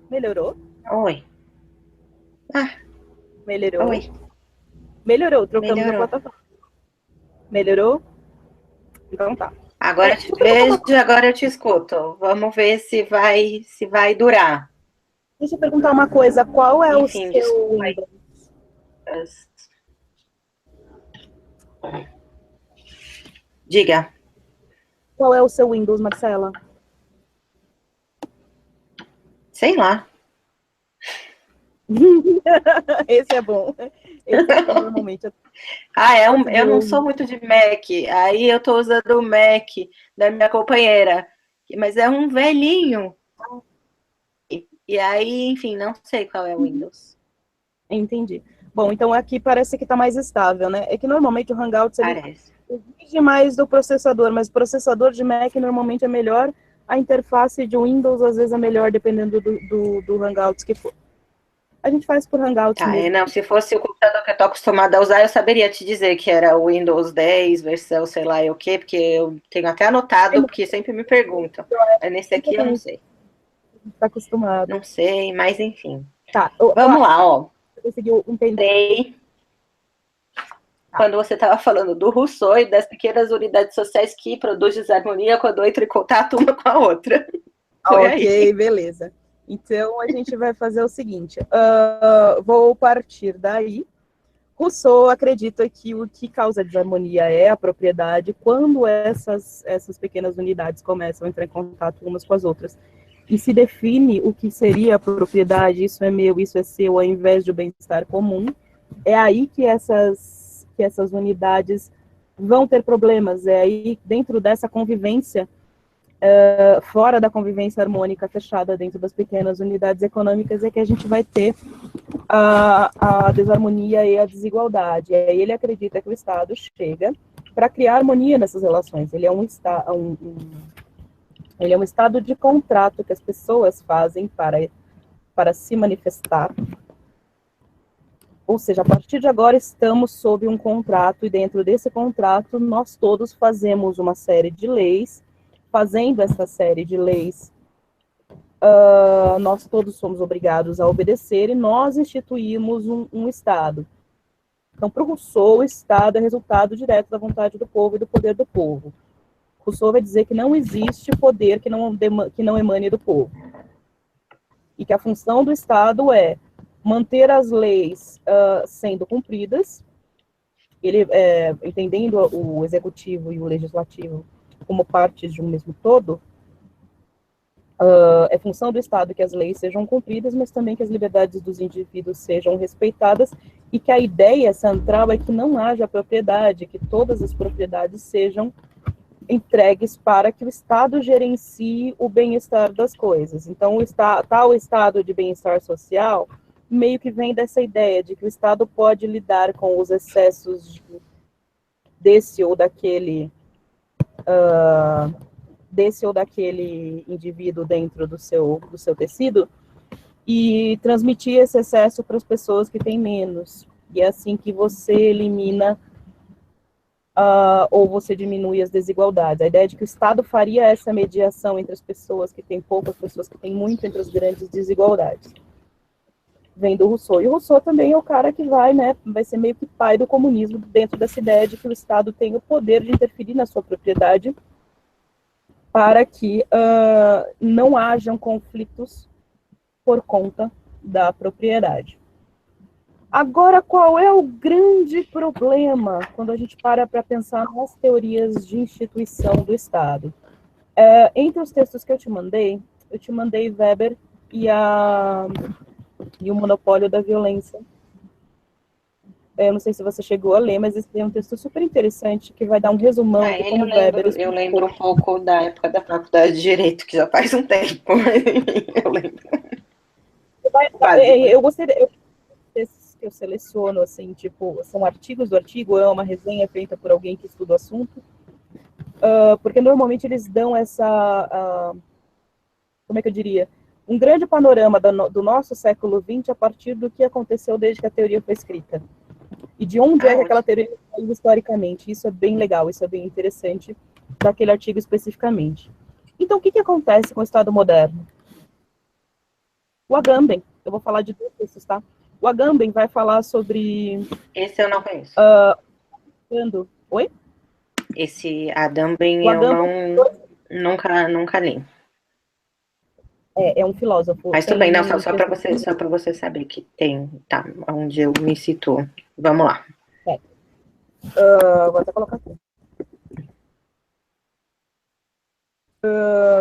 Melhorou? Oi. Ah, Melhorou? oi. Melhorou, trocamos a Melhorou. plataforma. Melhorou? Então tá. Agora eu te Deixa eu perguntar vejo, agora eu te escuto. Vamos ver se vai durar. deixa eu perguntar uma coisa. Qual é o Enfim, seu desculpa aí. Windows? Diga. Qual é o seu Windows, Marcela? Sei lá. Esse é bom. Esse é bom, normalmente. Eu Conseguiu não sou ouvir. muito de Mac. Aí eu tô usando o Mac da minha companheira. Mas é um velhinho. E aí, enfim, não sei qual é o Windows. Entendi. Bom, então aqui parece que está mais estável, né? É que normalmente o Hangouts ele Parece. exige mais do processador, mas o processador de Mac normalmente é melhor, a interface de Windows às vezes é melhor, dependendo do Hangouts que for. A gente faz por Hangouts Tá, mesmo. não, se fosse o computador que eu tô acostumada a usar, eu saberia te dizer que era o Windows 10, versão sei lá o quê, porque eu tenho até anotado, porque sempre me perguntam. Mas nesse aqui eu não sei. Está acostumado. Não sei, mas enfim. Tá, eu Vamos acho lá, ó. que você conseguiu entender. Sei Tá. quando você estava falando do Rousseau e das pequenas unidades sociais que produzem desarmonia quando entram em contato uma com a outra. Foi Ok, aí. beleza. Então a gente vai fazer o seguinte: vou partir daí. Rousseau acredita que o que causa desarmonia é a propriedade quando essas pequenas unidades começam a entrar em contato umas com as outras. E se define o que seria a propriedade, isso é meu, isso é seu, ao invés de o bem-estar comum. É aí que essas unidades vão ter problemas. É aí, dentro dessa convivência, fora da convivência harmônica fechada dentro das pequenas unidades econômicas, é que a gente vai ter a desarmonia e a desigualdade. E aí ele acredita que o Estado chega para criar harmonia nessas relações. Ele é ele é um estado de contrato que as pessoas fazem para se manifestar. Ou seja, a partir de agora estamos sob um contrato e dentro desse contrato nós todos fazemos uma série de leis. Fazendo essa série de leis, nós todos somos obrigados a obedecer e nós instituímos um Estado. Então, para o Rousseau, o Estado é resultado direto da vontade do povo e do poder do povo. Rousseau vai dizer que não existe poder que não emane do povo. E que a função do Estado é manter as leis sendo cumpridas, ele entendendo o executivo e o legislativo como partes de um mesmo todo, é função do Estado que as leis sejam cumpridas, mas também que as liberdades dos indivíduos sejam respeitadas e que a ideia central é que não haja propriedade, que todas as propriedades sejam entregues para que o Estado gerencie o bem-estar das coisas. Então, tal estado de bem-estar social meio que vem dessa ideia de que o Estado pode lidar com os excessos desse ou daquele indivíduo dentro do seu tecido e transmitir esse excesso para as pessoas que têm menos. E é assim que você elimina ou você diminui as desigualdades. A ideia de que o Estado faria essa mediação entre as pessoas que têm pouco, as pessoas que têm muito, entre as grandes desigualdades. Vem do Rousseau. E o Rousseau também é o cara que vai ser meio que pai do comunismo dentro dessa ideia de que o Estado tem o poder de interferir na sua propriedade para que não hajam conflitos por conta da propriedade. Agora, qual é o grande problema quando a gente para pensar nas teorias de instituição do Estado? Entre os textos que eu te mandei Weber e o Monopólio da Violência. Eu não sei se você chegou a ler, mas esse é um texto super interessante que vai dar um resumão de Ele como Weber eu explicou. lembro um pouco da época da faculdade de Direito, que já faz um tempo, mas eu lembro. Básico. Eu gostaria, desses que eu seleciono, assim, tipo, são artigos do artigo, é uma resenha feita por alguém que estuda o assunto, porque normalmente eles dão como é que eu diria, um grande panorama do nosso século XX a partir do que aconteceu desde que a teoria foi escrita. E de onde é que aquela Ótimo. teoria saiu historicamente. Isso é bem legal, isso é bem interessante daquele artigo especificamente. Então, o que acontece com o Estado moderno? O Agamben, eu vou falar de dois textos, tá? O Agamben vai falar sobre... Esse eu não conheço. Oi? Esse Agamben O eu Agamben nunca li. é um filósofo. Mas tudo bem, não, Tem só para você saber que tem, tá, onde eu me situo. Vamos lá. Vou até colocar aqui.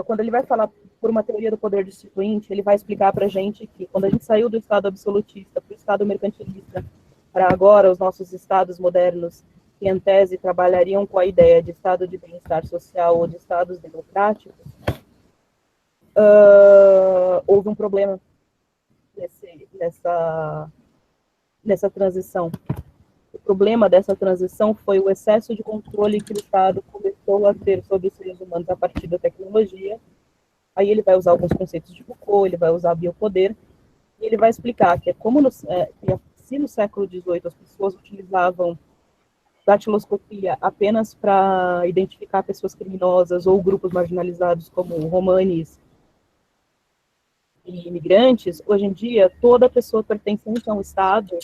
Quando ele vai falar por uma teoria do poder distribuinte, ele vai explicar para a gente que quando a gente saiu do Estado absolutista para o Estado mercantilista, para agora os nossos Estados modernos, que em tese trabalhariam com a ideia de Estado de bem-estar social ou de Estados democráticos, houve um problema nessa transição. O problema dessa transição foi o excesso de controle que o Estado começou a ter sobre os seres humanos a partir da tecnologia. Aí ele vai usar alguns conceitos de Foucault, ele vai usar biopoder, e ele vai explicar que se no século XVIII as pessoas utilizavam datiloscopia apenas para identificar pessoas criminosas ou grupos marginalizados como romanes e imigrantes, hoje em dia toda pessoa pertencente a um Estado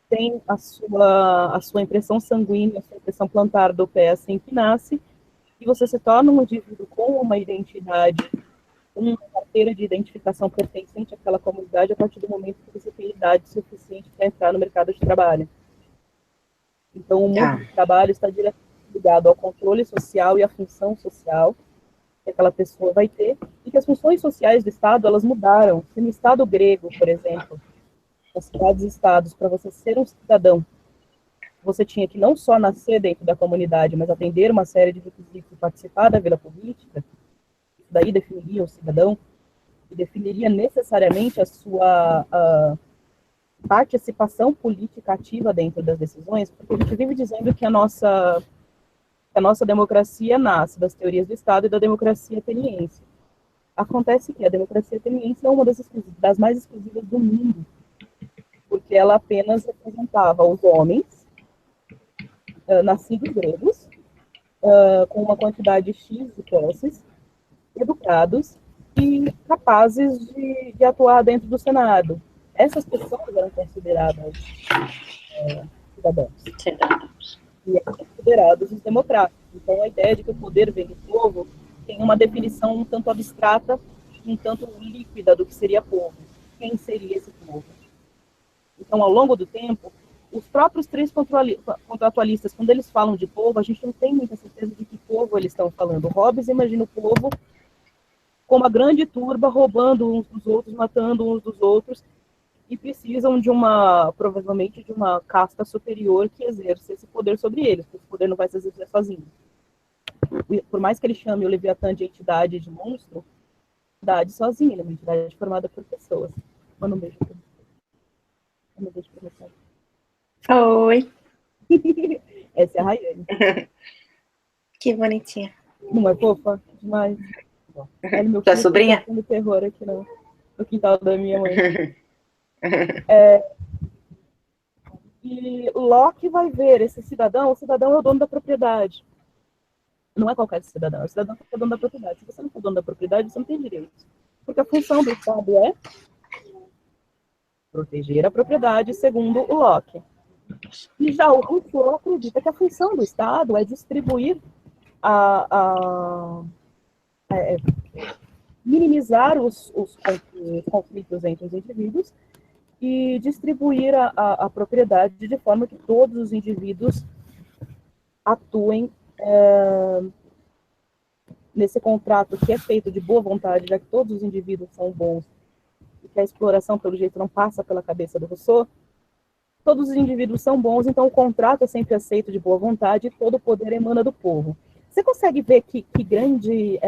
tem a sua impressão sanguínea, a sua impressão plantar do pé assim que nasce, e você se torna um indivíduo com uma identidade, uma carteira de identificação pertencente àquela comunidade a partir do momento que você tem idade suficiente para entrar no mercado de trabalho. Então, o mundo do trabalho está diretamente ligado ao controle social e à função social que aquela pessoa vai ter, e que as funções sociais do Estado, elas mudaram. Se no Estado grego, por exemplo, nas cidades-estados, para você ser um cidadão, você tinha que não só nascer dentro da comunidade, mas atender uma série de requisitos e participar da vida política, isso daí definiria o cidadão, e definiria necessariamente a sua participação política ativa dentro das decisões, porque a gente vive dizendo que a nossa democracia nasce das teorias do Estado e da democracia ateniense. Acontece que a democracia ateniense é uma das mais exclusivas do mundo, porque ela apenas representava os homens nascidos gregos, com uma quantidade X de posses, educados e capazes de atuar dentro do Senado. Essas pessoas eram consideradas cidadãos. E eram considerados os democráticos. Então, a ideia de que o poder vem do povo tem uma definição um tanto abstrata, um tanto líquida do que seria povo. Quem seria esse povo? Então, ao longo do tempo, os próprios três contratualistas, quando eles falam de povo, a gente não tem muita certeza de que povo eles estão falando. Hobbes imagina o povo como uma grande turba, roubando uns dos outros, matando uns dos outros, e precisam provavelmente, de uma casta superior que exerça esse poder sobre eles, porque esse poder não vai se exercer sozinho. Por mais que ele chame o Leviatã de entidade, de monstro, entidade sozinha, ele é uma entidade formada por pessoas. Manda um beijo pra você. Manda um beijo pra você. Oi. Essa é a Rayane. Que bonitinha. Não é fofa? Demais. Olha, meu Sua filho sobrinha? tá terror aqui no quintal da minha mãe. E Locke vai ver esse cidadão, o cidadão é o dono da propriedade. Não é qualquer cidadão, é o cidadão que é dono da propriedade. Se você não for dono da propriedade, você não tem direitos. Porque a função do Estado é proteger a propriedade, segundo o Locke. E já o Rousseau acredita que a função do Estado é distribuir minimizar os conflitos entre os indivíduos e distribuir a propriedade de forma que todos os indivíduos atuem nesse contrato que é feito de boa vontade, já que todos os indivíduos são bons e que a exploração, pelo jeito, não passa pela cabeça do Rousseau. Todos os indivíduos são bons, então o contrato é sempre aceito de boa vontade e todo o poder emana do povo. Você consegue ver que grande...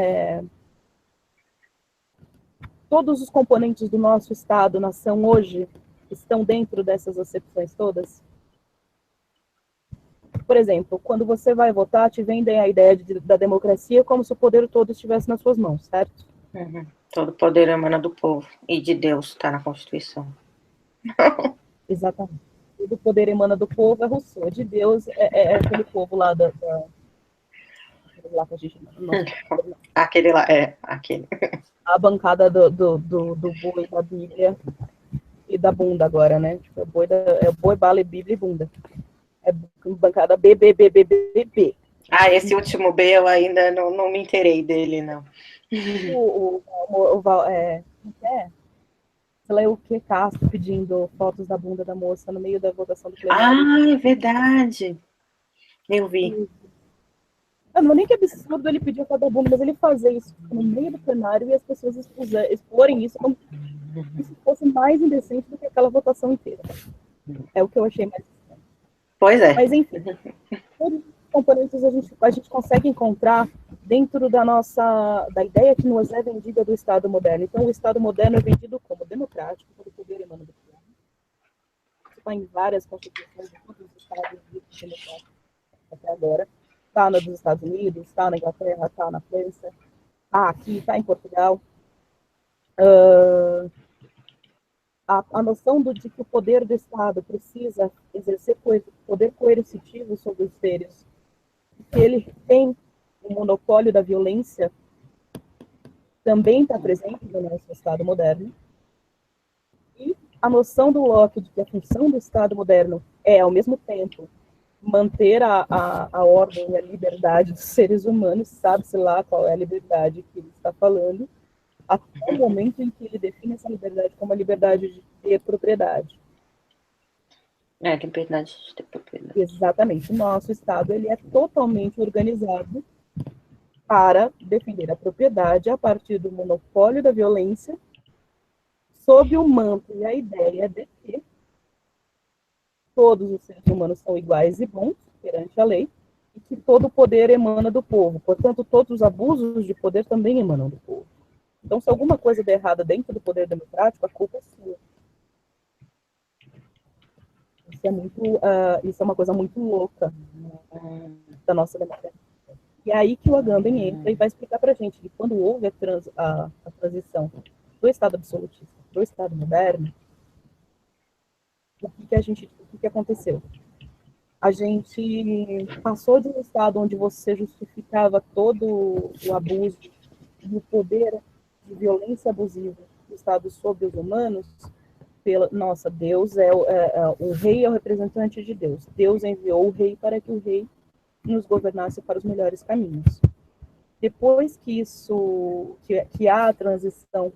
todos os componentes do nosso Estado, nação, hoje, estão dentro dessas acepções todas? Por exemplo, quando você vai votar, te vendem a ideia da democracia como se o poder todo estivesse nas suas mãos, certo? Uhum. Todo poder emana do povo. E de Deus, está na Constituição. Exatamente. Todo poder emana do povo é Rousseau. De Deus é aquele povo lá lá que a gente não. Aquele lá, aquele. A bancada do boi da Bíblia e da bunda agora, né? Tipo, é boi, bala, Bíblia e bunda. É bancada BBBBBB. Esse último B eu ainda não me inteirei dele, não. Sei lá, o que Castro pedindo fotos da bunda da moça no meio da votação do plenário. É verdade. Eu vi. Eu não nem que absurdo ele pedir foto da bunda, mas ele fazer isso no meio do plenário e as pessoas exporem isso como se fosse mais indecente do que aquela votação inteira. É o que eu achei mais estranho. Pois é. Mas, enfim, todos os componentes a gente consegue encontrar dentro da ideia que nos é vendida do Estado moderno. Então, o Estado moderno é vendido como democrático, todo o poder emana do povo. Isso está em várias constituições de todos os Estados democráticos até agora. Está nos Estados Unidos, está na Inglaterra, está na França, está aqui, está em Portugal. A noção de que o poder do Estado precisa exercer poder coercitivo sobre os seres, que ele tem o monopólio da violência, também está presente no nosso Estado moderno. E a noção do Locke de que a função do Estado moderno é, ao mesmo tempo, manter a ordem e a liberdade dos seres humanos, sabe-se lá qual é a liberdade que ele está falando, até o momento em que ele define essa liberdade como a liberdade de ter propriedade. Liberdade de ter propriedade. Exatamente. O nosso Estado ele é totalmente organizado para defender a propriedade a partir do monopólio da violência, sob o manto e a ideia de que todos os seres humanos são iguais e bons perante a lei, e que todo o poder emana do povo. Portanto, todos os abusos de poder também emanam do povo. Então, se alguma coisa der errada dentro do poder democrático, a culpa é sua. Isso é uma coisa muito louca da nossa democracia. E é aí que o Agamben entra e vai explicar para a gente que quando houve a transição do Estado absolutista para o Estado moderno, o que aconteceu? A gente passou de um Estado onde você justificava todo o abuso e o poder de violência abusiva do Estado sobre os humanos, Deus o rei é o representante de Deus. Deus enviou o rei para que o rei nos governasse para os melhores caminhos. Depois que há a transição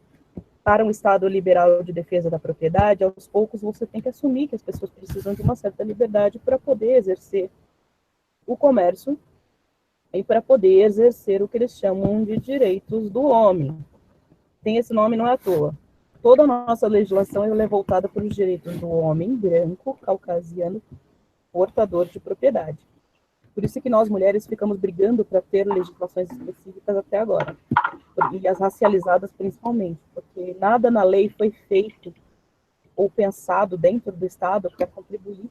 para um Estado liberal de defesa da propriedade, aos poucos você tem que assumir que as pessoas precisam de uma certa liberdade para poder exercer o comércio e para poder exercer o que eles chamam de direitos do homem. Tem esse nome, não é à toa. Toda a nossa legislação é voltada para os direitos do homem branco, caucasiano, portador de propriedade. Por isso que nós, mulheres, ficamos brigando para ter legislações específicas até agora. E as racializadas, principalmente. Porque nada na lei foi feito ou pensado dentro do Estado para contribuir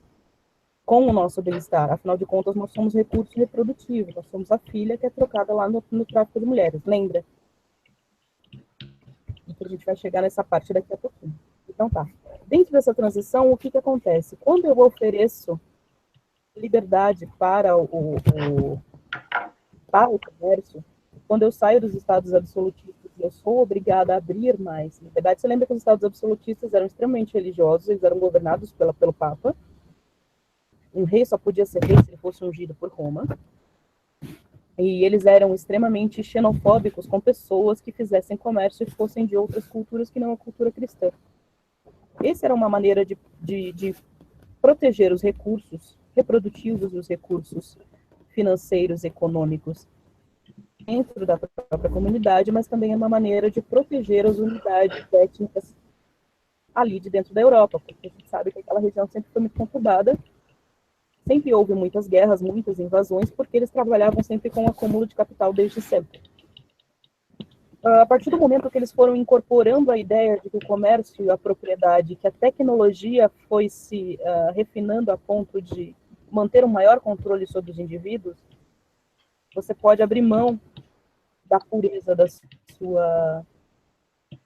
com o nosso bem-estar. Afinal de contas, nós somos recurso reprodutivo. Nós somos a filha que é trocada lá no tráfico de mulheres. Lembra? Então, a gente vai chegar nessa parte daqui a pouquinho. Então, tá. Dentro dessa transição, o que acontece? Quando eu ofereço liberdade para o comércio, quando eu saio dos estados absolutistas e eu sou obrigada a abrir mais liberdade, você lembra que os estados absolutistas eram extremamente religiosos, eles eram governados pelo Papa, um rei só podia ser rei se ele fosse ungido por Roma, e eles eram extremamente xenofóbicos com pessoas que fizessem comércio e fossem de outras culturas que não a cultura cristã. Essa era uma maneira de proteger os recursos reprodutivos e os recursos financeiros, econômicos dentro da própria comunidade, mas também é uma maneira de proteger as unidades étnicas ali de dentro da Europa, porque a gente sabe que aquela região sempre foi muito conturbada, sempre houve muitas guerras, muitas invasões, porque eles trabalhavam sempre com o acúmulo de capital desde sempre. A partir do momento que eles foram incorporando a ideia de que o comércio e a propriedade, que a tecnologia foi se refinando a ponto de manter um maior controle sobre os indivíduos, você pode abrir mão da pureza da sua...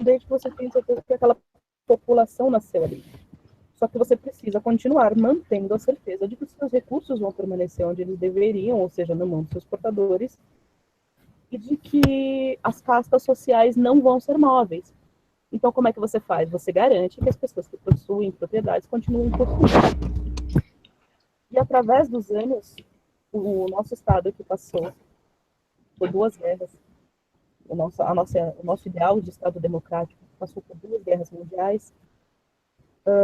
Desde que você tenha certeza que aquela população nasceu ali. Só que você precisa continuar mantendo a certeza de que os seus recursos vão permanecer onde eles deveriam, ou seja, na mão dos seus portadores, e de que as castas sociais não vão ser móveis. Então, como é que você faz? Você garante que as pessoas que possuem propriedades continuem possuindo. E através dos anos, o nosso Estado que passou por duas guerras, o nosso ideal de Estado democrático passou por duas guerras mundiais,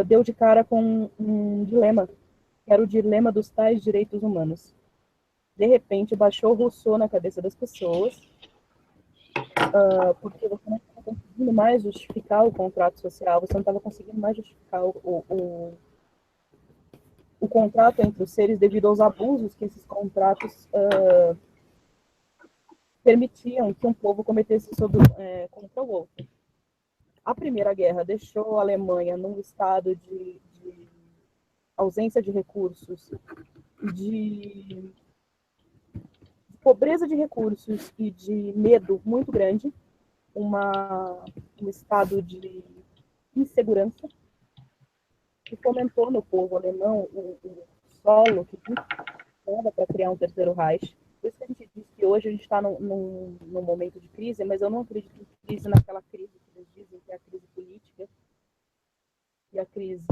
deu de cara com um dilema, que era o dilema dos tais direitos humanos. De repente, baixou Rousseau na cabeça das pessoas, porque você não estava conseguindo mais justificar o contrato social, você não estava conseguindo mais justificar o contrato entre os seres devido aos abusos que esses contratos permitiam que um povo cometesse contra o outro. A Primeira Guerra deixou a Alemanha num estado de ausência de recursos, de pobreza de recursos e de medo muito grande, um estado de insegurança, que fomentou no povo alemão o solo que dava para criar um terceiro Reich. Por isso que a gente diz que hoje a gente está num momento de crise, mas eu não acredito em crise naquela crise que eles dizem que é a crise política e a crise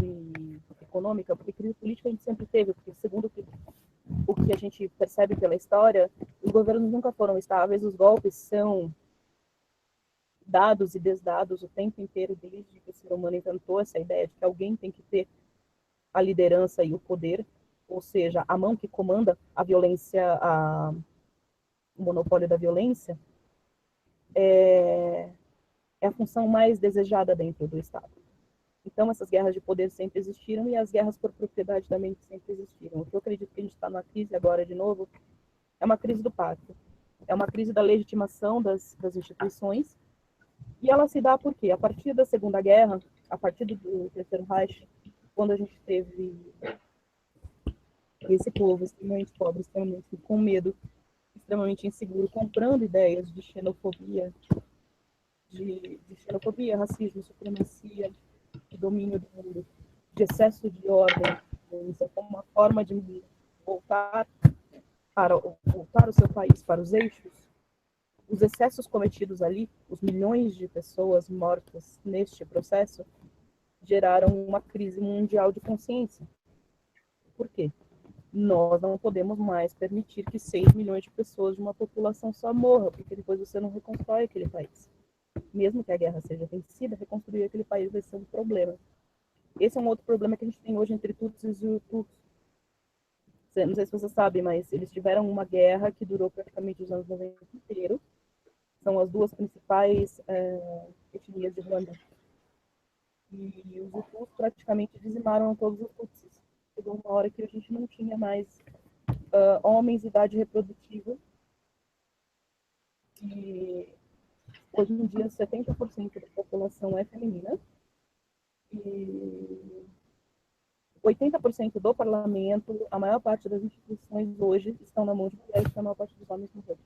econômica, porque crise política a gente sempre teve, porque segundo o que a gente percebe pela história, os governos nunca foram estáveis, os golpes são dados e desdados o tempo inteiro desde que o ser humano inventou essa ideia de que alguém tem que ter a liderança e o poder, ou seja, a mão que comanda a violência, o monopólio da violência, é a função mais desejada dentro do Estado. Então, essas guerras de poder sempre existiram e as guerras por propriedade também sempre existiram. O que eu acredito que a gente está numa crise agora, de novo, é uma crise do pacto. É uma crise da legitimação das instituições. E ela se dá por quê? A partir da Segunda Guerra, a partir do Terceiro Reich, quando a gente teve esse povo extremamente pobre, extremamente com medo, extremamente inseguro, comprando ideias de xenofobia, racismo, supremacia, de domínio do mundo, de excesso de ordem, como uma forma de voltar o seu país para os eixos. Os excessos cometidos ali, os milhões de pessoas mortas neste processo, geraram uma crise mundial de consciência. Por quê? Nós não podemos mais permitir que 6 milhões de pessoas de uma população só morra, porque depois você não reconstrói aquele país. Mesmo que a guerra seja vencida, reconstruir aquele país vai ser um problema. Esse é um outro problema que a gente tem hoje entre Tutsis e Hutus. Não sei se você sabe, mas eles tiveram uma guerra que durou praticamente os anos 90 inteiro. São as duas principais etnias de Ruanda. E os Hutus praticamente dizimaram todos os Tutsis. Chegou uma hora que a gente não tinha mais homens de idade reprodutiva. E hoje em dia 70% da população é feminina. E 80% do parlamento, a maior parte das instituições hoje estão na mão de mulheres, a maior parte dos homens morreram.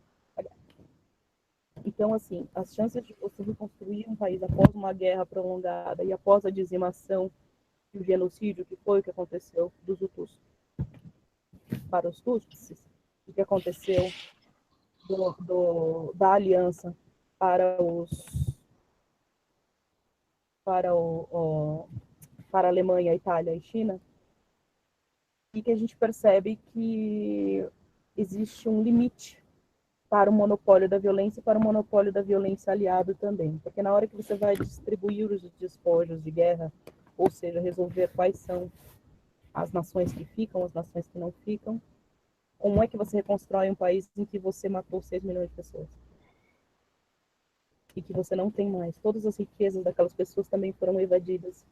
Então, assim, as chances de você reconstruir um país após uma guerra prolongada e após a dizimação e o genocídio, que foi o que aconteceu dos Hutus para os Tutsis, o que aconteceu da aliança para para a Alemanha, Itália e China, e que a gente percebe que existe um limite para o monopólio da violência e para o monopólio da violência aliado também. Porque na hora que você vai distribuir os despojos de guerra, ou seja, resolver quais são as nações que ficam, as nações que não ficam, como é que você reconstrói um país em que você matou 6 milhões de pessoas? E que você não tem mais. Todas as riquezas daquelas pessoas também foram evadidas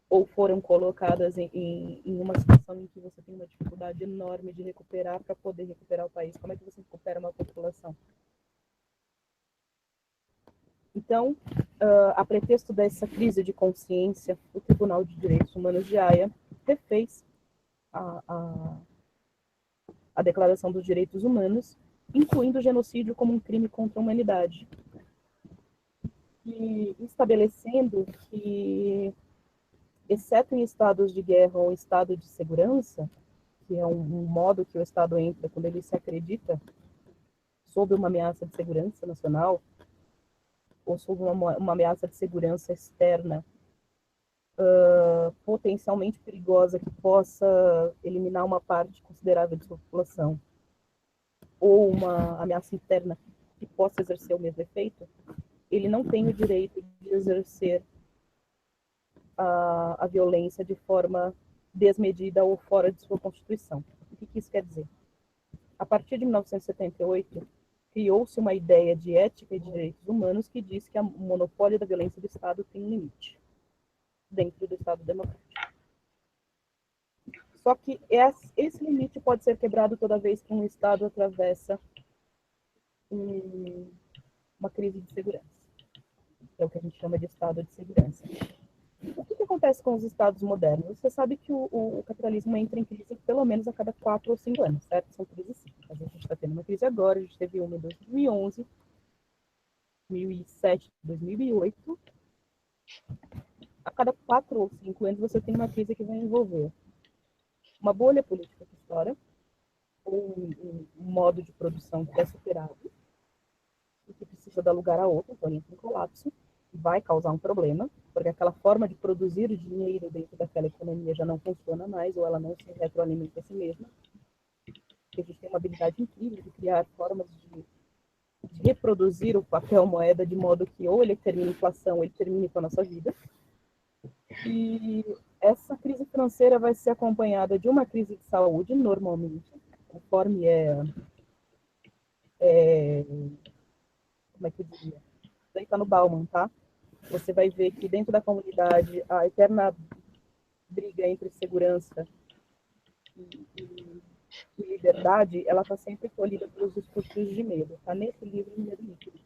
ou foram colocadas em uma situação em que você tem uma dificuldade enorme de recuperar para poder recuperar o país. Como é que você recupera uma população? Então, a pretexto dessa crise de consciência, o Tribunal de Direitos Humanos de Haia refez a Declaração dos Direitos Humanos, incluindo o genocídio como um crime contra a humanidade. E estabelecendo que, exceto em estados de guerra ou estado de segurança, que é um modo que o Estado entra quando ele se acredita sob uma ameaça de segurança nacional, ou sob uma ameaça de segurança externa, potencialmente perigosa, que possa eliminar uma parte considerável de sua população, ou uma ameaça interna que possa exercer o mesmo efeito, ele não tem o direito de exercer a violência de forma desmedida ou fora de sua Constituição. O que isso quer dizer? A partir de 1978, criou-se uma ideia de ética e de direitos humanos que diz que o monopólio da violência do Estado tem um limite dentro do Estado democrático. Só que esse limite pode ser quebrado toda vez que um Estado atravessa uma crise de segurança. É o que a gente chama de Estado de segurança. O que acontece com os Estados modernos? Você sabe que o capitalismo entra em crise pelo menos a cada 4 ou 5 anos, certo? São crises cíclicas. A gente está tendo uma crise agora, a gente teve uma em 2011, 2007, 2008. A cada 4 ou 5 anos você tem uma crise que vai envolver uma bolha política que estoura, ou um modo de produção que é superado, e que precisa dar lugar a outro, então entra em colapso, vai causar um problema, porque aquela forma de produzir dinheiro dentro daquela economia já não funciona mais, ou ela não se retroalimenta a si mesma. Porque a gente tem uma habilidade incrível de criar formas de reproduzir o papel moeda de modo que ou ele termine a inflação, ou ele termine com a nossa vida. E essa crise financeira vai ser acompanhada de uma crise de saúde, normalmente, conforme como é que eu diria? Daí tá no Bauman, tá? Você vai ver que dentro da comunidade a eterna briga entre segurança e liberdade, ela está sempre colhida pelos discursos de medo. Está nesse livro, Medo Líquido.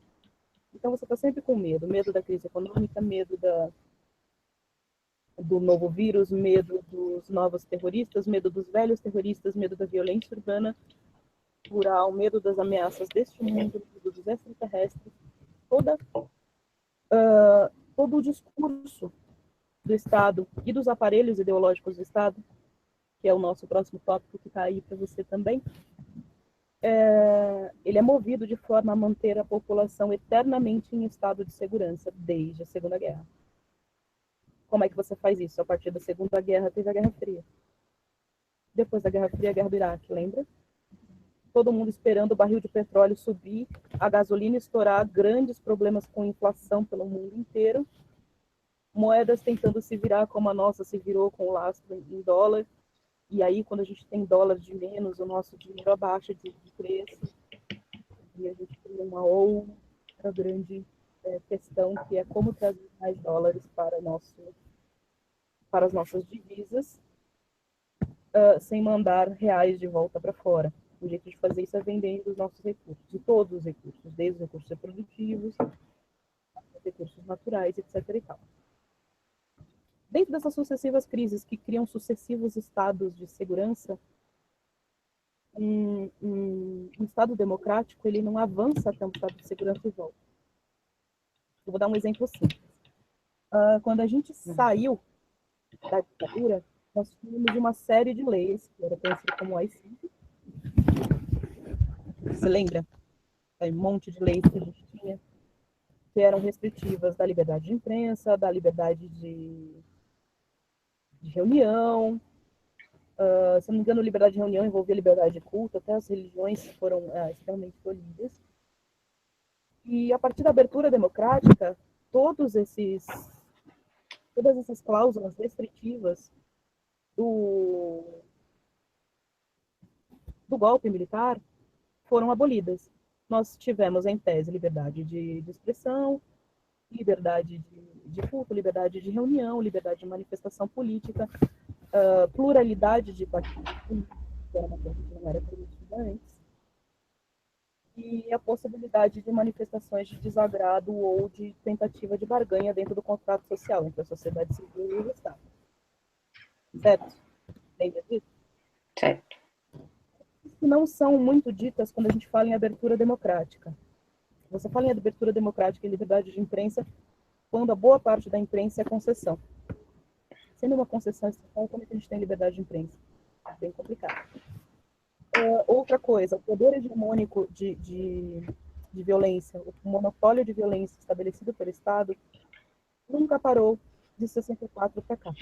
Então você está sempre com medo. Medo da crise econômica, medo do novo vírus, medo dos novos terroristas, medo dos velhos terroristas, medo da violência urbana, rural, medo das ameaças deste mundo, medo dos extraterrestres. Todo o discurso do Estado e dos aparelhos ideológicos do Estado, que é o nosso próximo tópico que está aí para você também, ele é movido de forma a manter a população eternamente em estado de segurança desde a Segunda Guerra. Como é que você faz isso? A partir da Segunda Guerra teve a Guerra Fria. Depois da Guerra Fria, a Guerra do Iraque, lembra? Todo mundo esperando o barril de petróleo subir, a gasolina estourar, grandes problemas com inflação pelo mundo inteiro, moedas tentando se virar como a nossa se virou com o lastro em dólar, e aí quando a gente tem dólar de menos, o nosso dinheiro abaixa de preço, e a gente tem uma outra grande questão, que é como trazer mais dólares para as nossas divisas, sem mandar reais de volta para fora. O jeito de fazer isso é vendendo os nossos recursos, de todos os recursos, desde os recursos reprodutivos, recursos naturais, etc. e tal. Dentro dessas sucessivas crises que criam sucessivos estados de segurança, um Estado democrático ele não avança até um estado de segurança e volta. Eu vou dar um exemplo simples. Quando a gente saiu da ditadura, nós tínhamos uma série de leis, que era conhecida como AI-5. Você lembra? Um monte de leis que a gente tinha, que eram restritivas da liberdade de imprensa, da liberdade de reunião. Se não me engano, liberdade de reunião envolvia liberdade de culto, até as religiões foram extremamente tolhidas. E a partir da abertura democrática, todas essas cláusulas restritivas do golpe militar foram abolidas. Nós tivemos, em tese, liberdade de expressão, liberdade de culto, liberdade de reunião, liberdade de manifestação política, pluralidade de partidos políticos, que era uma coisa que não era permitida antes, e a possibilidade de manifestações de desagrado ou de tentativa de barganha dentro do contrato social entre a sociedade civil e o Estado. Certo? Lembra disso? Certo. Que não são muito ditas quando a gente fala em abertura democrática. Você fala em abertura democrática e liberdade de imprensa quando a boa parte da imprensa é concessão. Sendo uma concessão estatal, como é que a gente tem liberdade de imprensa? É bem complicado. Outra coisa, o poder hegemônico de violência, o monopólio de violência estabelecido pelo Estado, nunca parou de 64 para cá.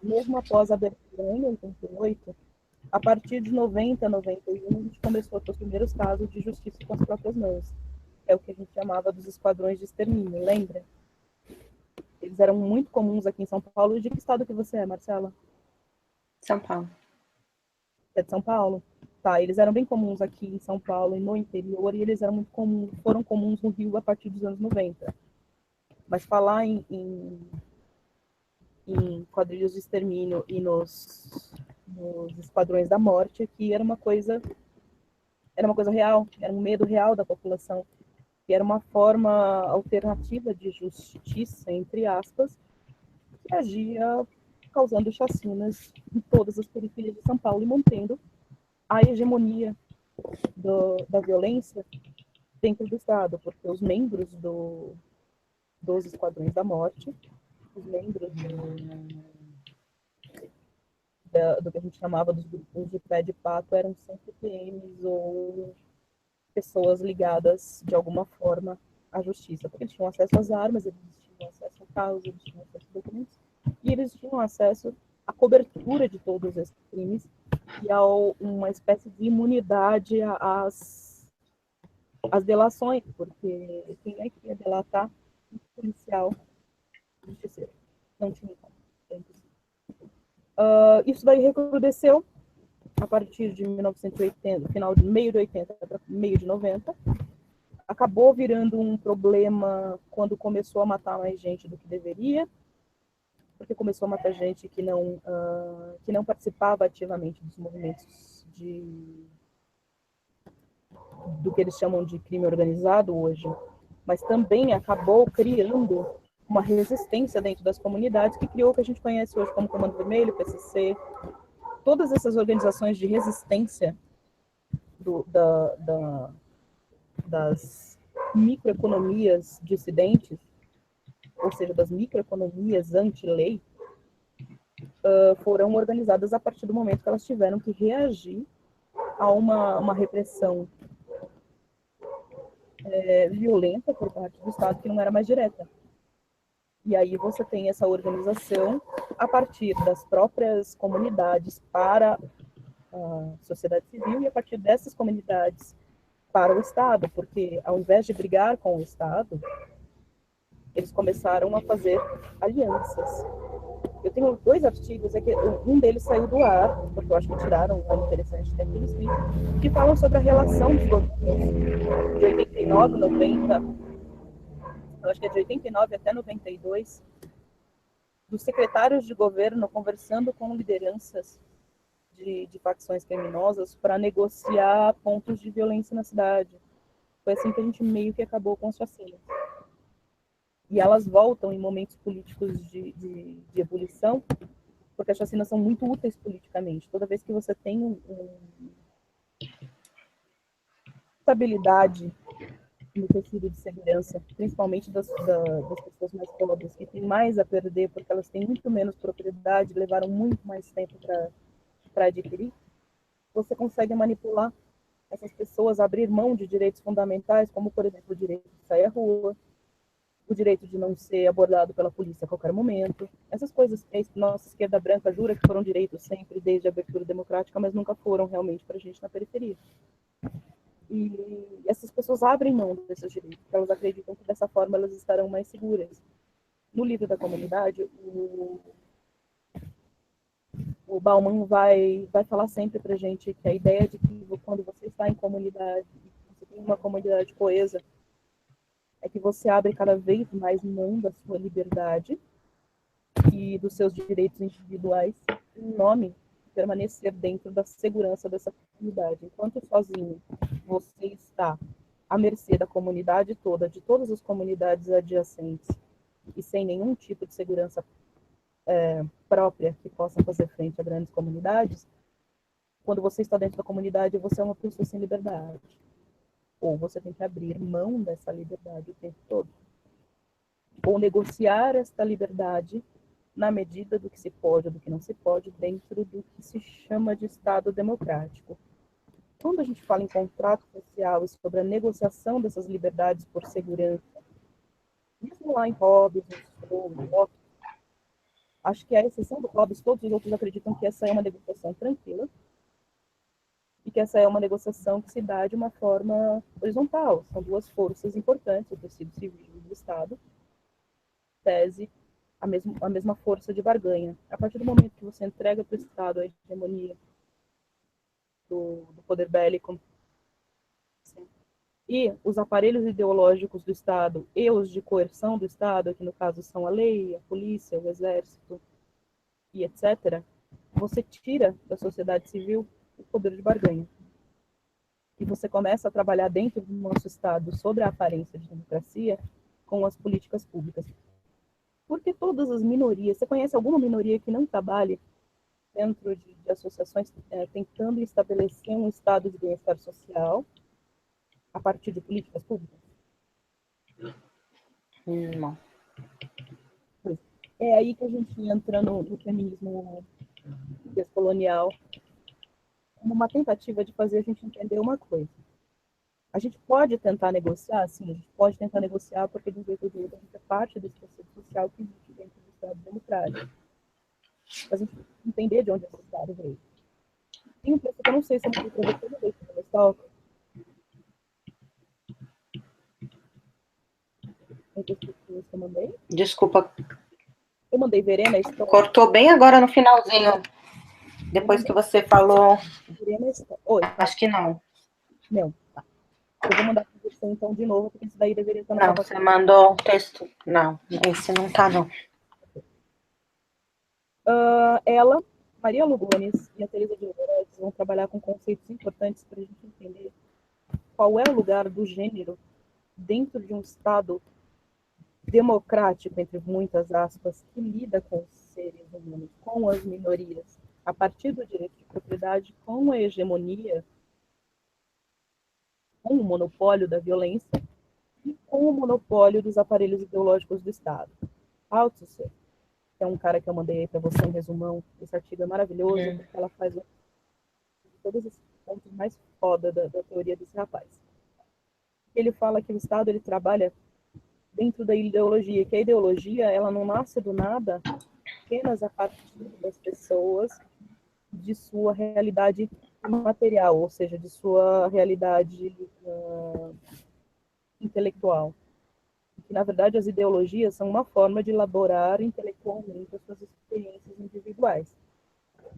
Mesmo após a abertura em 88, a partir de 90, 91, a gente começou a ter os primeiros casos de justiça com as próprias mãos. É o que a gente chamava dos esquadrões de extermínio, lembra? Eles eram muito comuns aqui em São Paulo. De que estado que você é, Marcela? São Paulo. É de São Paulo? Tá, eles eram bem comuns aqui em São Paulo e no interior, e eles eram muito comuns, foram comuns no Rio a partir dos anos 90. Mas falar em quadrilhas de extermínio e nos esquadrões da morte aqui era uma coisa real, era um medo real da população, que era uma forma alternativa de justiça, entre aspas, que agia causando chacinas em todas as periferias de São Paulo e mantendo a hegemonia da violência dentro do Estado, porque os membros dos esquadrões da morte, os membros do que a gente chamava dos grupos de pé de pato, eram sempre PMs ou pessoas ligadas de alguma forma à justiça, porque eles tinham acesso às armas, eles tinham acesso a causas, eles tinham acesso a documentos, e eles tinham acesso à cobertura de todos esses crimes e a uma espécie de imunidade às delações, porque quem é que ia delatar um policial justiceiro? Não tinha como. Isso daí recrudesceu a partir de 1980, meio de 80 para meio de 90. Acabou virando um problema quando começou a matar mais gente do que deveria, porque começou a matar gente que não participava ativamente dos movimentos do que eles chamam de crime organizado hoje, mas também acabou criando uma resistência dentro das comunidades que criou o que a gente conhece hoje como Comando Vermelho, PCC, todas essas organizações de resistência das microeconomias dissidentes, ou seja, das microeconomias anti-lei, foram organizadas a partir do momento que elas tiveram que reagir a uma repressão violenta por parte do Estado que não era mais direta. E aí você tem essa organização a partir das próprias comunidades para a sociedade civil e a partir dessas comunidades para o Estado, porque ao invés de brigar com o Estado, eles começaram a fazer alianças. Eu tenho 2 artigos, um deles saiu do ar, porque eu acho que tiraram, é interessante ter tudo escrito, que falam sobre a relação dos governos de 89, 90, eu acho que é de 89 até 92, dos secretários de governo conversando com lideranças de facções criminosas para negociar pontos de violência na cidade. Foi assim que a gente meio que acabou com as chacinas. E elas voltam em momentos políticos de ebulição, porque as chacinas são muito úteis politicamente. Toda vez que você tem estabilidade no tecido de segurança, principalmente das pessoas mais pobres, que têm mais a perder porque elas têm muito menos propriedade, levaram muito mais tempo para adquirir, você consegue manipular essas pessoas, abrir mão de direitos fundamentais, como, por exemplo, o direito de sair à rua, o direito de não ser abordado pela polícia a qualquer momento. Essas coisas que a nossa esquerda branca jura que foram direitos sempre desde a abertura democrática, mas nunca foram realmente para a gente na periferia. E essas pessoas abrem mão desses direitos, porque elas acreditam que dessa forma elas estarão mais seguras. No livro da comunidade, o Bauman vai falar sempre para a gente que a ideia de que quando você está em comunidade, você tem uma comunidade coesa, é que você abre cada vez mais mão da sua liberdade e dos seus direitos individuais em nome de permanecer dentro da segurança dessa comunidade. Enquanto sozinho você está à mercê da comunidade toda, de todas as comunidades adjacentes, e sem nenhum tipo de segurança própria que possa fazer frente a grandes comunidades, quando você está dentro da comunidade, você é uma pessoa sem liberdade. Ou você tem que abrir mão dessa liberdade o tempo todo. Ou negociar esta liberdade na medida do que se pode ou do que não se pode, dentro do que se chama de Estado democrático. Quando a gente fala em contrato social e sobre a negociação dessas liberdades por segurança, mesmo lá em Hobbes, no Locke, acho que à exceção do Hobbes, todos os outros acreditam que essa é uma negociação tranquila e que essa é uma negociação que se dá de uma forma horizontal. São duas forças importantes, o tecido civil e o Estado, tese a mesma força de barganha. A partir do momento que você entrega para o Estado a hegemonia do poder bélico e os aparelhos ideológicos do Estado e os de coerção do Estado, que no caso são a lei, a polícia, o exército e etc., você tira da sociedade civil o poder de barganha. E você começa a trabalhar dentro do nosso Estado sobre a aparência de democracia com as políticas públicas. Porque todas as minorias, você conhece alguma minoria que não trabalhe dentro de associações tentando estabelecer um estado de bem-estar social a partir de políticas públicas? Não. É aí que a gente entra no feminismo descolonial, como uma tentativa de fazer a gente entender uma coisa. A gente pode tentar negociar, sim, a gente pode tentar negociar, porque de um jeito ou de outro a gente é parte desse processo social que existe dentro do Estado democrático. Mas a gente tem que entender de onde esse Estado veio. Tem um texto que eu não sei se eu mandei para você, não sei se eu estou. Tem um texto que eu mandei. Desculpa. Eu mandei Verena Storm. Cortou bem agora no finalzinho. Depois que você falou. Verena Storm. Oi. Acho que não. Não, tá. Eu vou mandar para você então de novo, porque isso daí deveria estar na Não, você mandou um texto. Não, esse não tá, não. Ela, Maria Lugones e a Teresa de Moraes vão trabalhar com conceitos importantes para a gente entender qual é o lugar do gênero dentro de um Estado democrático, entre muitas aspas, que lida com os seres humanos, com as minorias, a partir do direito de propriedade, com a hegemonia, com o monopólio da violência e com o monopólio dos aparelhos ideológicos do Estado. Althusser, que é um cara que eu mandei aí para você em resumão, esse artigo é maravilhoso, porque ela faz todos esses pontos mais foda da teoria desse rapaz. Ele fala que o Estado ele trabalha dentro da ideologia, que a ideologia ela não nasce do nada apenas a partir das pessoas, de sua realidade material, ou seja, de sua realidade intelectual. Que, na verdade, as ideologias são uma forma de elaborar intelectualmente as suas experiências individuais.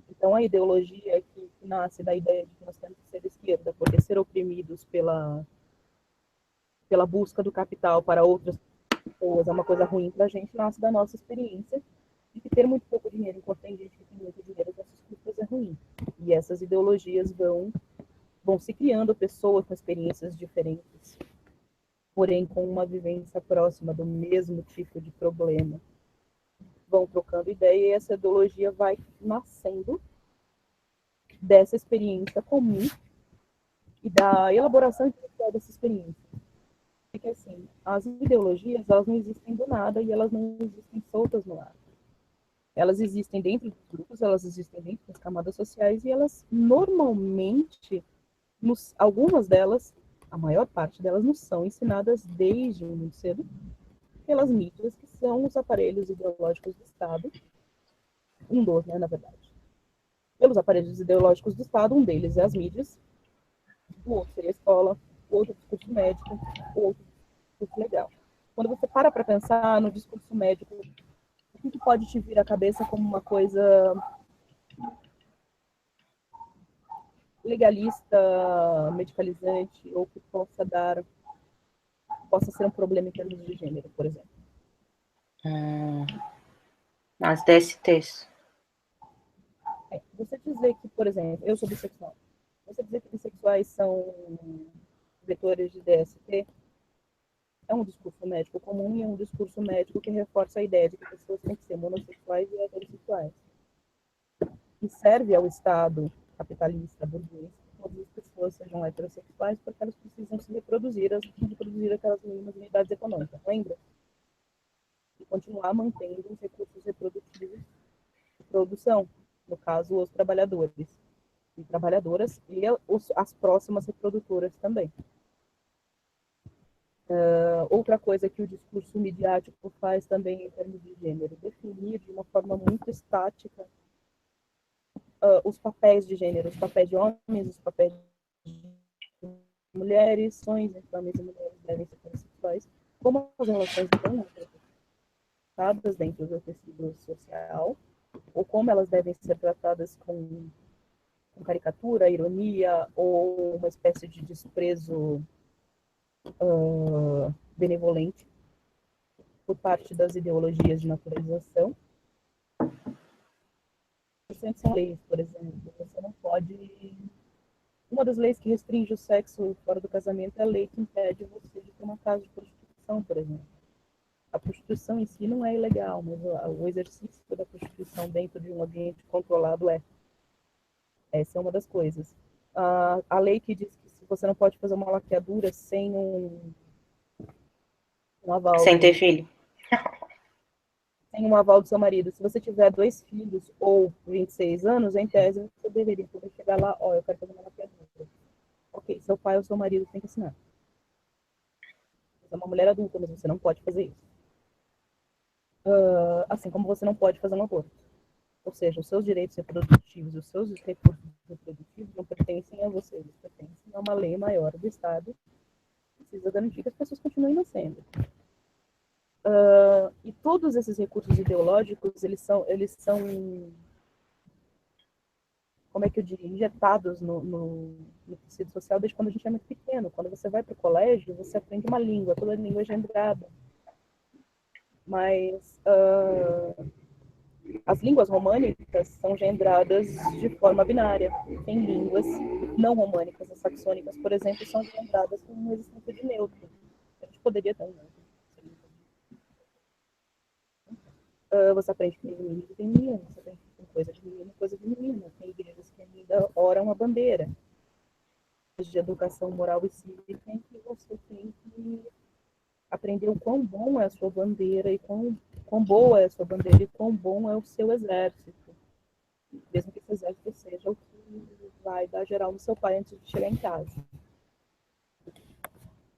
Então, a ideologia que nasce da ideia de que nós temos que ser de esquerda, porque ser oprimidos pela busca do capital para outras pessoas é uma coisa ruim para a gente, nasce da nossa experiência de que ter muito pouco dinheiro, enquanto tem gente que tem muito dinheiro, essas custas é ruim. E essas ideologias vão se criando pessoas com experiências diferentes, porém com uma vivência próxima do mesmo tipo de problema. Vão trocando ideia e essa ideologia vai nascendo dessa experiência comum e da elaboração intelectual dessa experiência. Porque, assim, as ideologias, elas não existem do nada e elas não existem soltas no ar. Elas existem dentro dos grupos, elas existem dentro das camadas sociais e elas, normalmente, algumas delas, a maior parte delas, nos são ensinadas desde muito cedo pelas mídias, que são os aparelhos ideológicos do Estado. Um dos, né, na verdade. Pelos aparelhos ideológicos do Estado, um deles é as mídias, o outro seria a escola, o outro é o discurso médico, o outro é o discurso legal. Quando você para pensar no discurso médico, o que pode te vir à cabeça como uma coisa legalista, medicalizante, ou que possa ser um problema em termos de gênero, por exemplo? As DSTs. Você dizer que, por exemplo, eu sou bissexual, você dizer que bissexuais são vetores de DST é um discurso médico comum e é um discurso médico que reforça a ideia de que pessoas têm que ser monossexuais e heterossexuais. E serve ao Estado capitalista, burguês, que todas as pessoas sejam heterossexuais porque elas precisam se reproduzir, elas precisam reproduzir aquelas mínimas unidades econômicas, lembra? continuar mantendo os recursos reprodutivos de produção, no caso, os trabalhadores e trabalhadoras e as próximas reprodutoras também. Outra coisa que o discurso midiático faz também em termos de gênero, definir de uma forma muito estática os papéis de gênero, os papéis de homens, os papéis de mulheres, sonhos entre homens e mulheres devem ser heterossexuais, como as relações estão tratadas dentro do tecido social, ou como elas devem ser tratadas com caricatura, ironia, ou uma espécie de desprezo benevolente por parte das ideologias de naturalização. São leis, por exemplo, você não pode... Uma das leis que restringe o sexo fora do casamento é a lei que impede você de ter uma casa de prostituição, por exemplo. A prostituição em si não é ilegal, mas o exercício da prostituição dentro de um ambiente controlado é. Essa é uma das coisas. A lei que diz que você não pode fazer uma laqueadura sem um aval. Sem ter filho. Sem um aval do seu marido. Se você tiver 2 filhos ou 26 anos, em tese, você deveria poder chegar lá, eu quero fazer uma laqueadura. Ok, seu pai ou seu marido tem que assinar. Você é uma mulher adulta, mas você não pode fazer isso. Assim como você não pode fazer um aborto. Ou seja, os seus direitos reprodutivos, os seus recursos reprodutivos não pertencem a você, eles pertencem a uma lei maior do Estado que precisa garantir que as pessoas continuem nascendo. E todos esses recursos ideológicos, eles são como é que eu diria, injetados no tecido social desde quando a gente é muito pequeno. Quando você vai para o colégio, você aprende uma língua, toda língua é gendrada. Mas as línguas românicas são gendradas de forma binária. Tem línguas não românicas, as saxônicas, por exemplo, são gendradas com uma existência de neutro. A gente poderia ter um neutro. Você aprende que tem menino e tem menina, você aprende que tem coisa de menino e coisa de menina. Tem igrejas que ainda oram a bandeira. De educação moral e cívica em que você tem que aprender o quão bom é a sua bandeira e quão boa é a sua bandeira e quão bom é o seu exército. Mesmo que esse exército seja o que vai dar geral no seu pai antes de chegar em casa.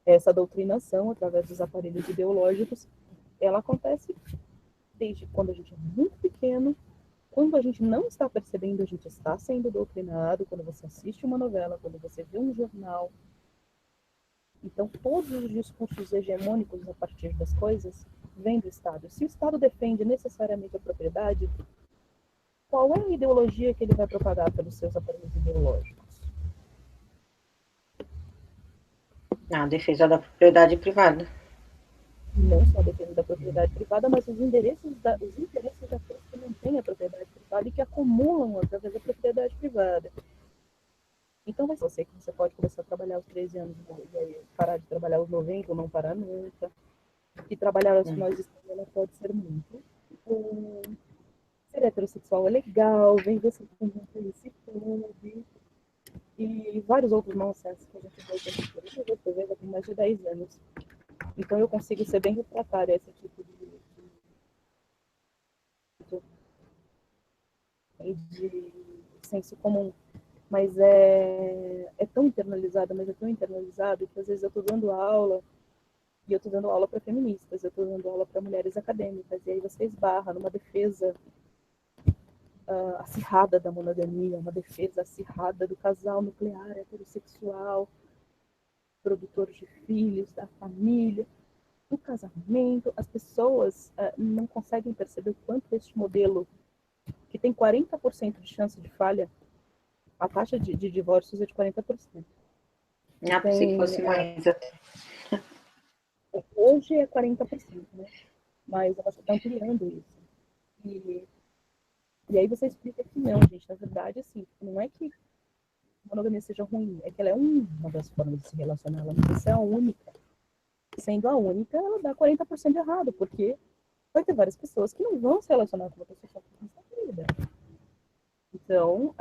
Essa doutrinação, através dos aparelhos ideológicos, ela acontece desde quando a gente é muito pequeno. Quando a gente não está percebendo, a gente está sendo doutrinado, quando você assiste uma novela, quando você vê um jornal. Então, todos os discursos hegemônicos a partir das coisas vêm do Estado. Se o Estado defende necessariamente a propriedade, qual é a ideologia que ele vai propagar pelos seus aparelhos ideológicos? A defesa da propriedade privada. Não só a defesa da propriedade privada, mas os interesses daqueles que não têm a propriedade privada e que acumulam através da propriedade privada. Então, vai ser que você pode começar a trabalhar aos 13 anos e aí parar de trabalhar aos 90 ou não parar nunca. E trabalhar aos finais de semana pode ser muito. Ser heterossexual é legal, vem ver se esse clube. E vários outros nonsense que a gente vê que já tem mais de 10 anos. Então eu consigo ser bem refratária a esse tipo de senso comum. Mas é tão internalizado, que às vezes eu estou dando aula, e eu estou dando aula para feministas, eu estou dando aula para mulheres acadêmicas, e aí você esbarra numa defesa acirrada da monogamia, uma defesa acirrada do casal nuclear heterossexual, produtor de filhos, da família, do casamento. As pessoas não conseguem perceber o quanto este modelo, que tem 40% de chance de falha, a taxa de divórcios é de 40%. Pensei que fosse mais até. Hoje é 40%, né? Mas elas estão criando isso. E aí você explica que não, gente, na verdade, assim, não é que a monogamia seja ruim, é que ela é uma das formas de se relacionar, ela não precisa ser a única. Sendo a única, ela dá 40% de errado, porque vai ter várias pessoas que não vão se relacionar com uma pessoa só por essa vida. Então,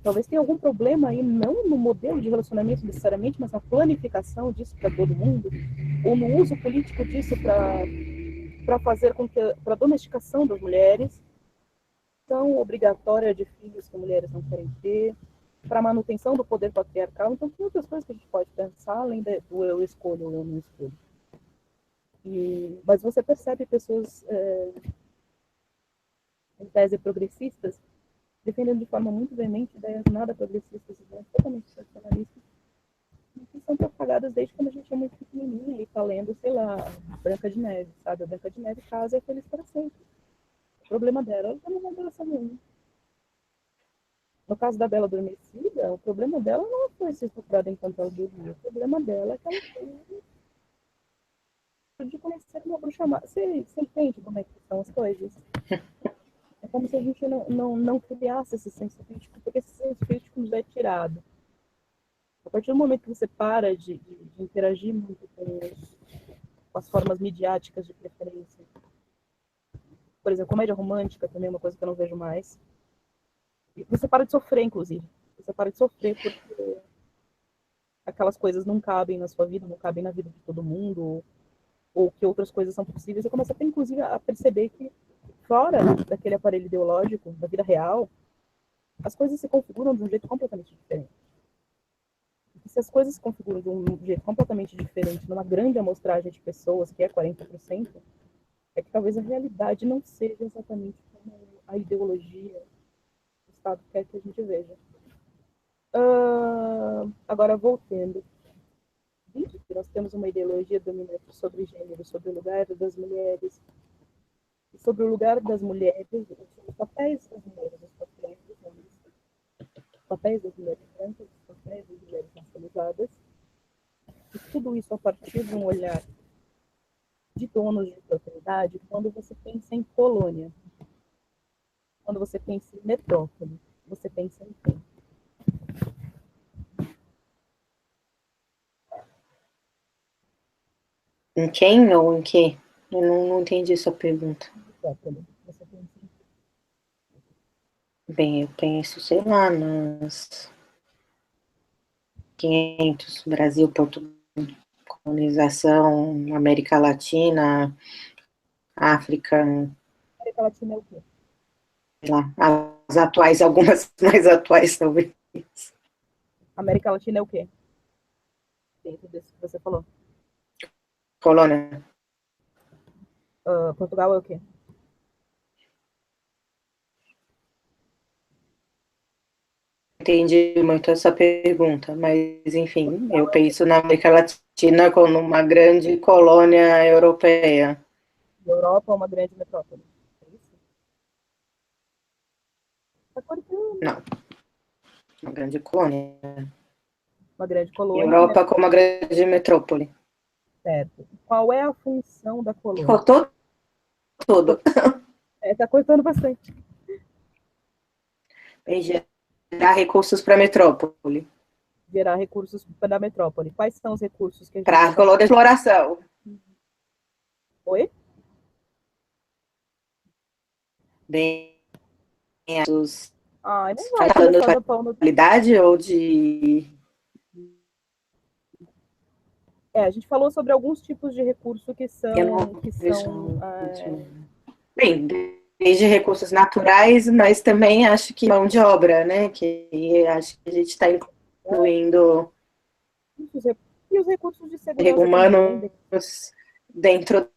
talvez tenha algum problema aí, não no modelo de relacionamento necessariamente, mas na planificação disso para todo mundo, ou no uso político disso para para fazer com que, para a domesticação das mulheres, tão obrigatória de filhos que mulheres não querem ter, para a manutenção do poder patriarcal. Então, tem outras coisas que a gente pode pensar, além do eu escolho ou eu não escolho. Mas você percebe pessoas, em tese, progressistas, defendendo de forma muito veemente ideias nada progressistas, ideias totalmente tradicionalistas, que são propagadas desde quando a gente é muito pequenininha e está lendo, sei lá, Branca de Neve, sabe? A Branca de Neve casa é feliz para sempre. O problema dela, ela não vai relação nenhuma. No caso da Bela Adormecida, o problema dela não foi ser estuprada enquanto ela dormia. O problema dela é que ela foi de conhecer uma bruxa má. Você entende como é que são as coisas? É como se a gente não criasse esse senso crítico, porque esse senso crítico nos é tirado. A partir do momento que você para de interagir muito com as formas midiáticas de preferência, por exemplo, comédia romântica também é uma coisa que eu não vejo mais. E você para de sofrer, inclusive. Você para de sofrer porque aquelas coisas não cabem na sua vida, não cabem na vida de todo mundo, ou que outras coisas são possíveis. Você começa, inclusive, a perceber que fora daquele aparelho ideológico, da vida real, as coisas se configuram de um jeito completamente diferente. E se as coisas se configuram de um jeito completamente diferente numa grande amostragem de pessoas, que é 40%, é que talvez a realidade não seja exatamente como a ideologia do Estado quer que a gente veja. Agora, voltando. Nós temos uma ideologia dominante sobre gênero, sobre o lugar das mulheres, e sobre o lugar das mulheres, sobre os papéis das mulheres, os papéis dos homens, os papéis das mulheres brancas, os papéis das mulheres racializadas, e tudo isso a partir de um olhar de donos de propriedade, quando você pensa em colônia, quando você pensa em metrópole, você pensa em quem? Em quem ou em que? Eu não entendi sua pergunta. Metrópole, você pensa em Bem, eu penso, sei lá, nas 500, Brasil, Portugal, colonização, América Latina, África, América Latina é o quê? sei lá, as atuais, algumas mais atuais, talvez. América Latina é o quê? Dentro disso que você falou. Colônia. Portugal é o quê? Entendi muito essa pergunta, mas enfim, eu penso na América Latina como uma grande colônia europeia. A Europa é uma grande metrópole. É isso? Tá cortando. Não, uma grande colônia. Uma grande colônia, Europa como uma grande metrópole. certo. Qual é a função da colônia? Cortou tudo. Tá cortando bastante. Em gerar recursos para a metrópole. Gerar recursos da metrópole. Quais são os recursos que a gente Para a colônia de exploração. Oi? Bem, dos... Ai, não vai Está falando começar a de dar pau no... qualidade ou de... A gente falou sobre alguns tipos de recurso que são... Bem, desde recursos naturais, mas também acho que mão de obra, né? Que acho que a gente está incluindo E os recursos de segurança humanos também. dentro do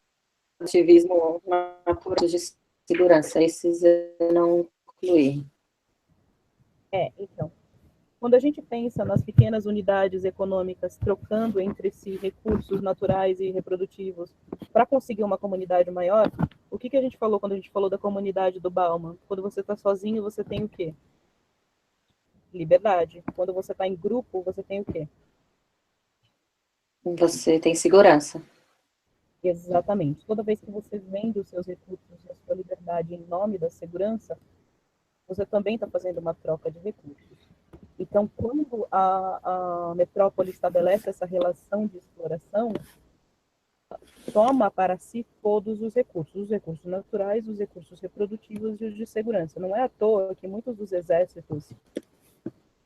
ativismo natural de segurança. Esses eu não incluí. Então. Quando a gente pensa nas pequenas unidades econômicas trocando entre si recursos naturais e reprodutivos para conseguir uma comunidade maior, o que a gente falou quando a gente falou da comunidade do Bauman? Quando você está sozinho, você tem o quê? Liberdade. Quando você está em grupo, você tem o quê? Você tem segurança. Exatamente. Toda vez que você vende os seus recursos e a sua liberdade em nome da segurança, você também está fazendo uma troca de recursos. Então, quando a metrópole estabelece essa relação de exploração, toma para si todos os recursos naturais, os recursos reprodutivos e os de segurança. Não é à toa que muitos dos exércitos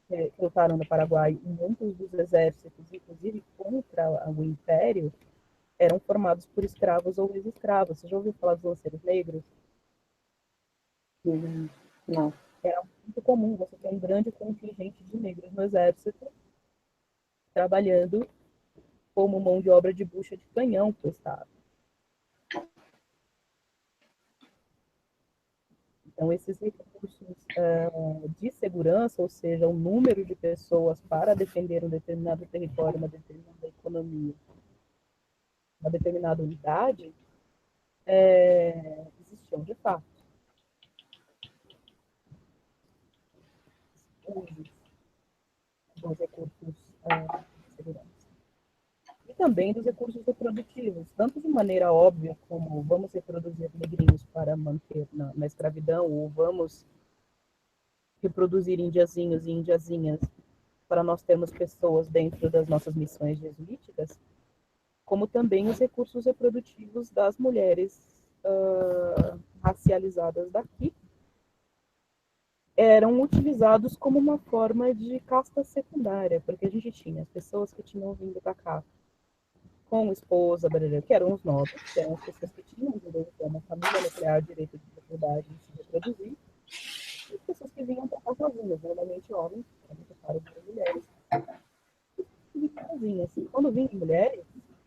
que lutaram no Paraguai, e muitos dos exércitos, inclusive contra o Império, eram formados por escravos ou ex-escravos. Você já ouviu falar dos lanceiros negros? Não. Era muito comum você ter um grande contingente de negros no exército trabalhando como mão de obra de bucha de canhão para o Estado. Então, esses recursos de segurança, ou seja, o número de pessoas para defender um determinado território, uma determinada economia, uma determinada unidade, existiam de fato. Dos recursos de segurança. E também dos recursos reprodutivos, tanto de maneira óbvia, como vamos reproduzir negrinhos para manter na escravidão, ou vamos reproduzir indiazinhos e indiazinhas para nós termos pessoas dentro das nossas missões jesuíticas, como também os recursos reprodutivos das mulheres racializadas daqui, eram utilizados como uma forma de casta secundária, porque a gente tinha as pessoas que tinham vindo para cá com esposa, que eram os nobres, que eram as pessoas que tinham direito a uma família nuclear, direito de propriedade de se reproduzir, e as pessoas que vinham para cá sozinhas, normalmente homens, que eram separados de mulheres, e vinham sozinhas. Quando vinham mulheres,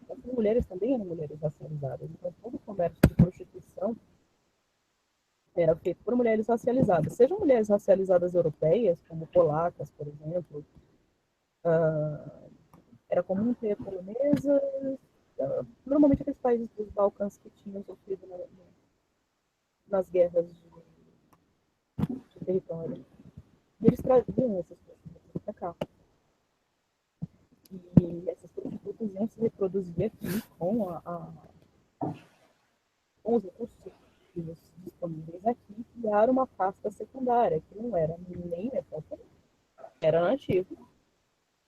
essas mulheres também eram mulheres racializadas, então todo o comércio de prostituição era feito por mulheres racializadas, sejam mulheres racializadas europeias, como polacas, por exemplo, era comum ter polonesas, normalmente aqueles países dos Balcãs que tinham sofrido nas guerras de território. E eles traziam essas prostitutas para cá. E essas prostitutas iam se reproduzir aqui com os recursos disponíveis aqui e criar uma casta secundária, que não era nem metrópole, era nativo,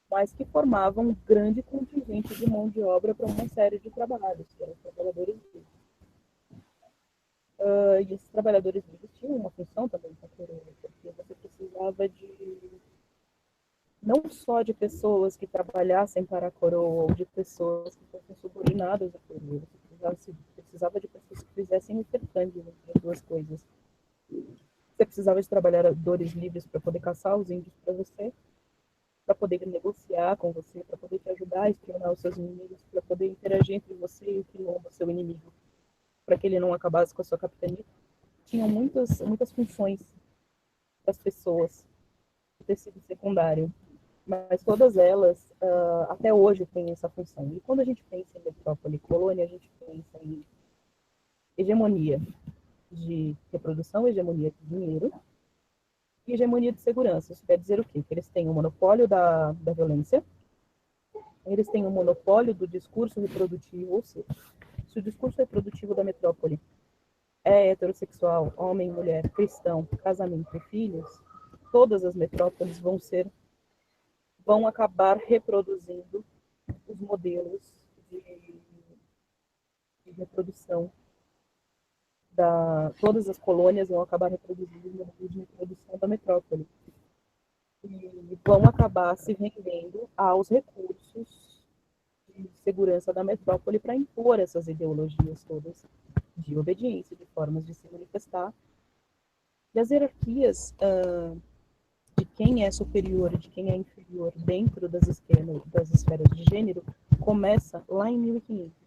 mas que formava um grande contingente de mão de obra para uma série de trabalhos, que eram os trabalhadores livres. E esses trabalhadores livres tinham uma função também para a coroa, porque você precisava não só de pessoas que trabalhassem para a coroa ou de pessoas que fossem subordinadas à coroa, você precisava de pessoas que fizessem o intercâmbio entre as duas coisas. Você precisava de trabalhadores livres para poder caçar os índios para você, para poder negociar com você, para poder te ajudar a espionar os seus inimigos, para poder interagir entre você e o quilombo, seu inimigo, para que ele não acabasse com a sua capitania. Tinham muitas funções das pessoas do tecido secundário, mas todas elas, até hoje, têm essa função. E quando a gente pensa em metrópole e colônia, a gente pensa em hegemonia de reprodução, hegemonia de dinheiro e hegemonia de segurança. Isso quer dizer o quê? Que eles têm o monopólio da violência, eles têm o monopólio do discurso reprodutivo, ou seja, se o discurso reprodutivo da metrópole é heterossexual, homem, mulher, cristão, casamento e filhos, todas as metrópoles vão acabar reproduzindo os modelos de reprodução todas as colônias vão acabar reproduzindo os modelos de reprodução da metrópole e vão acabar se rendendo aos recursos de segurança da metrópole para impor essas ideologias todas de obediência, de formas de se manifestar. E as hierarquias de quem é superior e de quem é inferior dentro das esferas de gênero começa lá em 1500.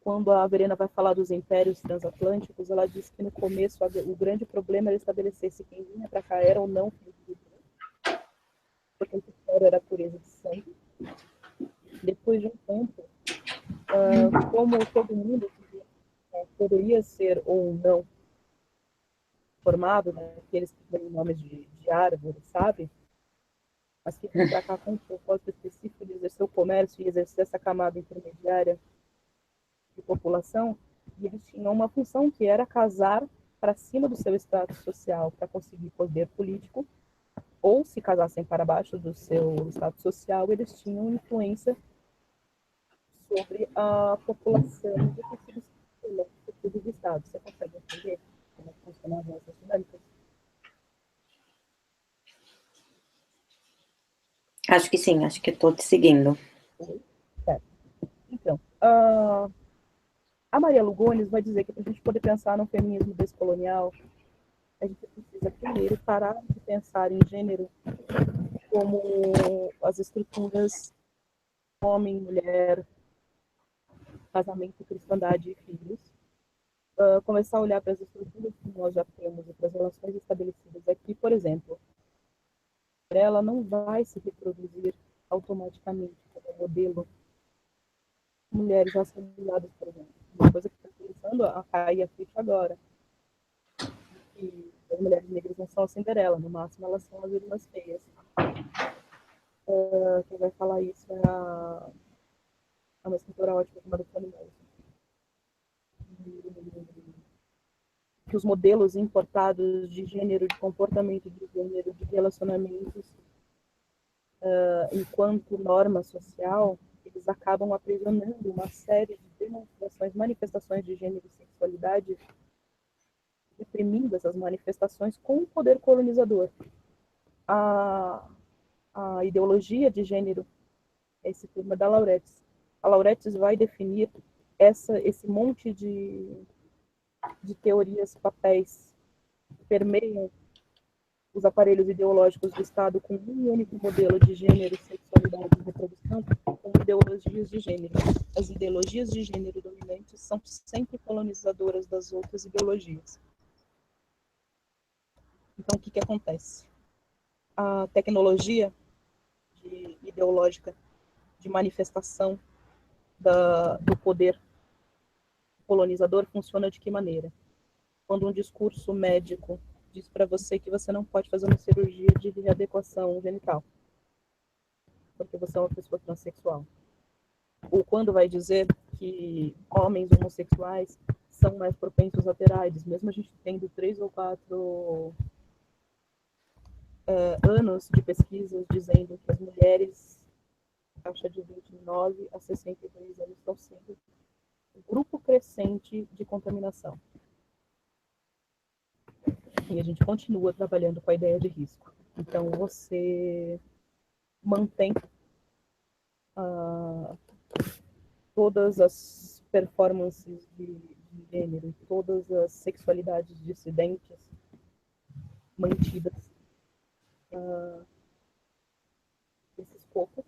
Quando a Verena vai falar dos impérios transatlânticos, ela diz que no começo o grande problema era estabelecer se quem vinha para cá era ou não filho de Deus, porque o critério era a pureza de sangue. Depois de um tempo, como todo mundo poderia ser ou não formado, né, aqueles que têm nomes de árvore, sabe? Mas que vêm para cá com um propósito específico de exercer o comércio e exercer essa camada intermediária de população, e eles tinham uma função que era casar para cima do seu status social para conseguir poder político, ou se casassem para baixo do seu status social, eles tinham influência sobre a população do tecido do Estado. Você consegue entender como funcionavam essas dinâmicas? Acho que sim, acho que estou te seguindo. Certo. Então, A Maria Lugones vai dizer que para a gente poder pensar no feminismo descolonial, a gente precisa primeiro parar de pensar em gênero como as estruturas homem, mulher, casamento, cristandade e filhos. Começar a olhar para as estruturas que nós já temos e para as relações estabelecidas aqui, por exemplo, ela não vai se reproduzir automaticamente como modelo mulheres racializadas, por exemplo. Uma coisa que está começando a cair a ficha agora. E as mulheres negras não são a Cinderela, no máximo elas são as irmãs feias. Quem vai falar isso é uma escritora ótima chamada Fanny Nelson. Que os modelos importados de gênero, de comportamento de gênero, de relacionamentos, enquanto norma social, eles acabam aprisionando uma série de demonstrações, manifestações de gênero e sexualidade, reprimindo essas manifestações com o poder colonizador. A ideologia de gênero, esse tema da Lauretis. A Lauretis vai definir esse monte de teorias, papéis que permeiam os aparelhos ideológicos do Estado com um único modelo de gênero, sexualidade e reprodução, como ideologias de gênero. As ideologias de gênero dominantes são sempre colonizadoras das outras ideologias. Então, o que acontece? A tecnologia ideológica de manifestação do poder colonizador funciona de que maneira? Quando um discurso médico diz para você que você não pode fazer uma cirurgia de readequação genital, porque você é uma pessoa transexual. Ou quando vai dizer que homens homossexuais são mais propensos a ter AIDS, mesmo a gente tendo 3 ou 4 anos de pesquisas dizendo que as mulheres, taxa de 29 a 62 anos, estão sendo um grupo crescente de contaminação. E a gente continua trabalhando com a ideia de risco. Então, você mantém todas as performances de gênero, todas as sexualidades dissidentes mantidas nesse escopo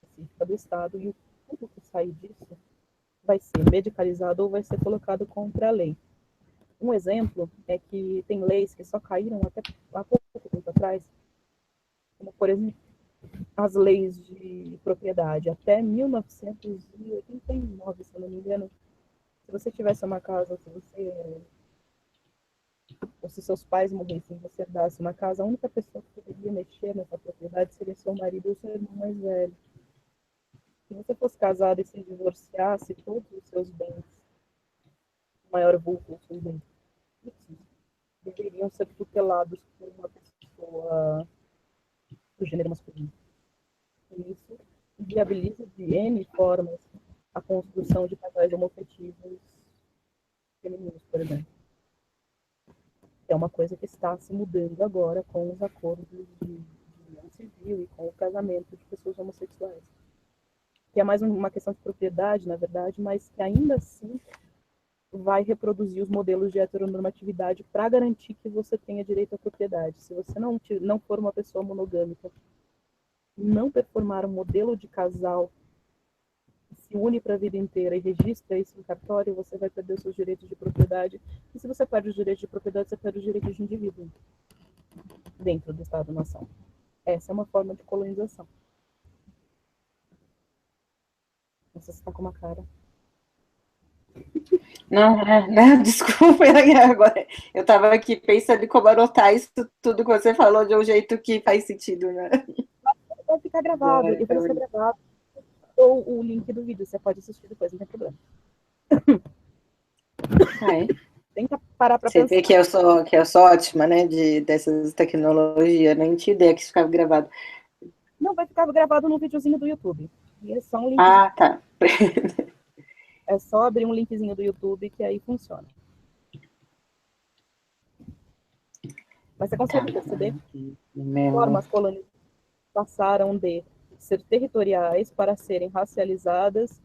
específico do Estado, e tudo que sair disso vai ser medicalizado ou vai ser colocado contra a lei. Um exemplo é que tem leis que só caíram até há pouco tempo atrás, como, por exemplo, as leis de propriedade. Até 1989, se eu não me engano, se você tivesse uma casa, ou se seus pais morressem e você herdasse uma casa, a única pessoa que poderia mexer nessa propriedade seria seu marido ou seu irmão mais velho. Se você fosse casado e se divorciasse, todos os seus bens, o maior vulgo, os seus bens deveriam ser tutelados por uma pessoa do gênero masculino. E isso viabiliza de N formas a construção de casais homoafetivos femininos, por exemplo. É uma coisa que está se mudando agora com os acordos de união civil e com o casamento de pessoas homossexuais. Que é mais uma questão de propriedade, na verdade, mas que ainda assim vai reproduzir os modelos de heteronormatividade para garantir que você tenha direito à propriedade. Se você não for uma pessoa monogâmica, não performar um modelo de casal que se une para a vida inteira e registra isso em cartório, você vai perder os seus direitos de propriedade. E se você perde os direitos de propriedade, você perde os direitos de indivíduo dentro do Estado-nação. Essa é uma forma de colonização. Não sei se está com uma cara. Não, desculpa, agora eu estava aqui pensando em como anotar isso tudo que você falou de um jeito que faz sentido, né? Vai ficar gravado, e vai ser gravado. Ou o link do vídeo, você pode assistir depois, não tem problema. Tenta parar para pensar. Você vê que eu sou ótima, né, dessas tecnologias, nem tinha ideia que isso ficava gravado. Não, vai ficar gravado no videozinho do YouTube. E é só um link. Ah, tá. É só abrir um linkzinho do YouTube que aí funciona. Mas você consegue perceber que formas colonizadas passaram de ser territoriais para serem racializadas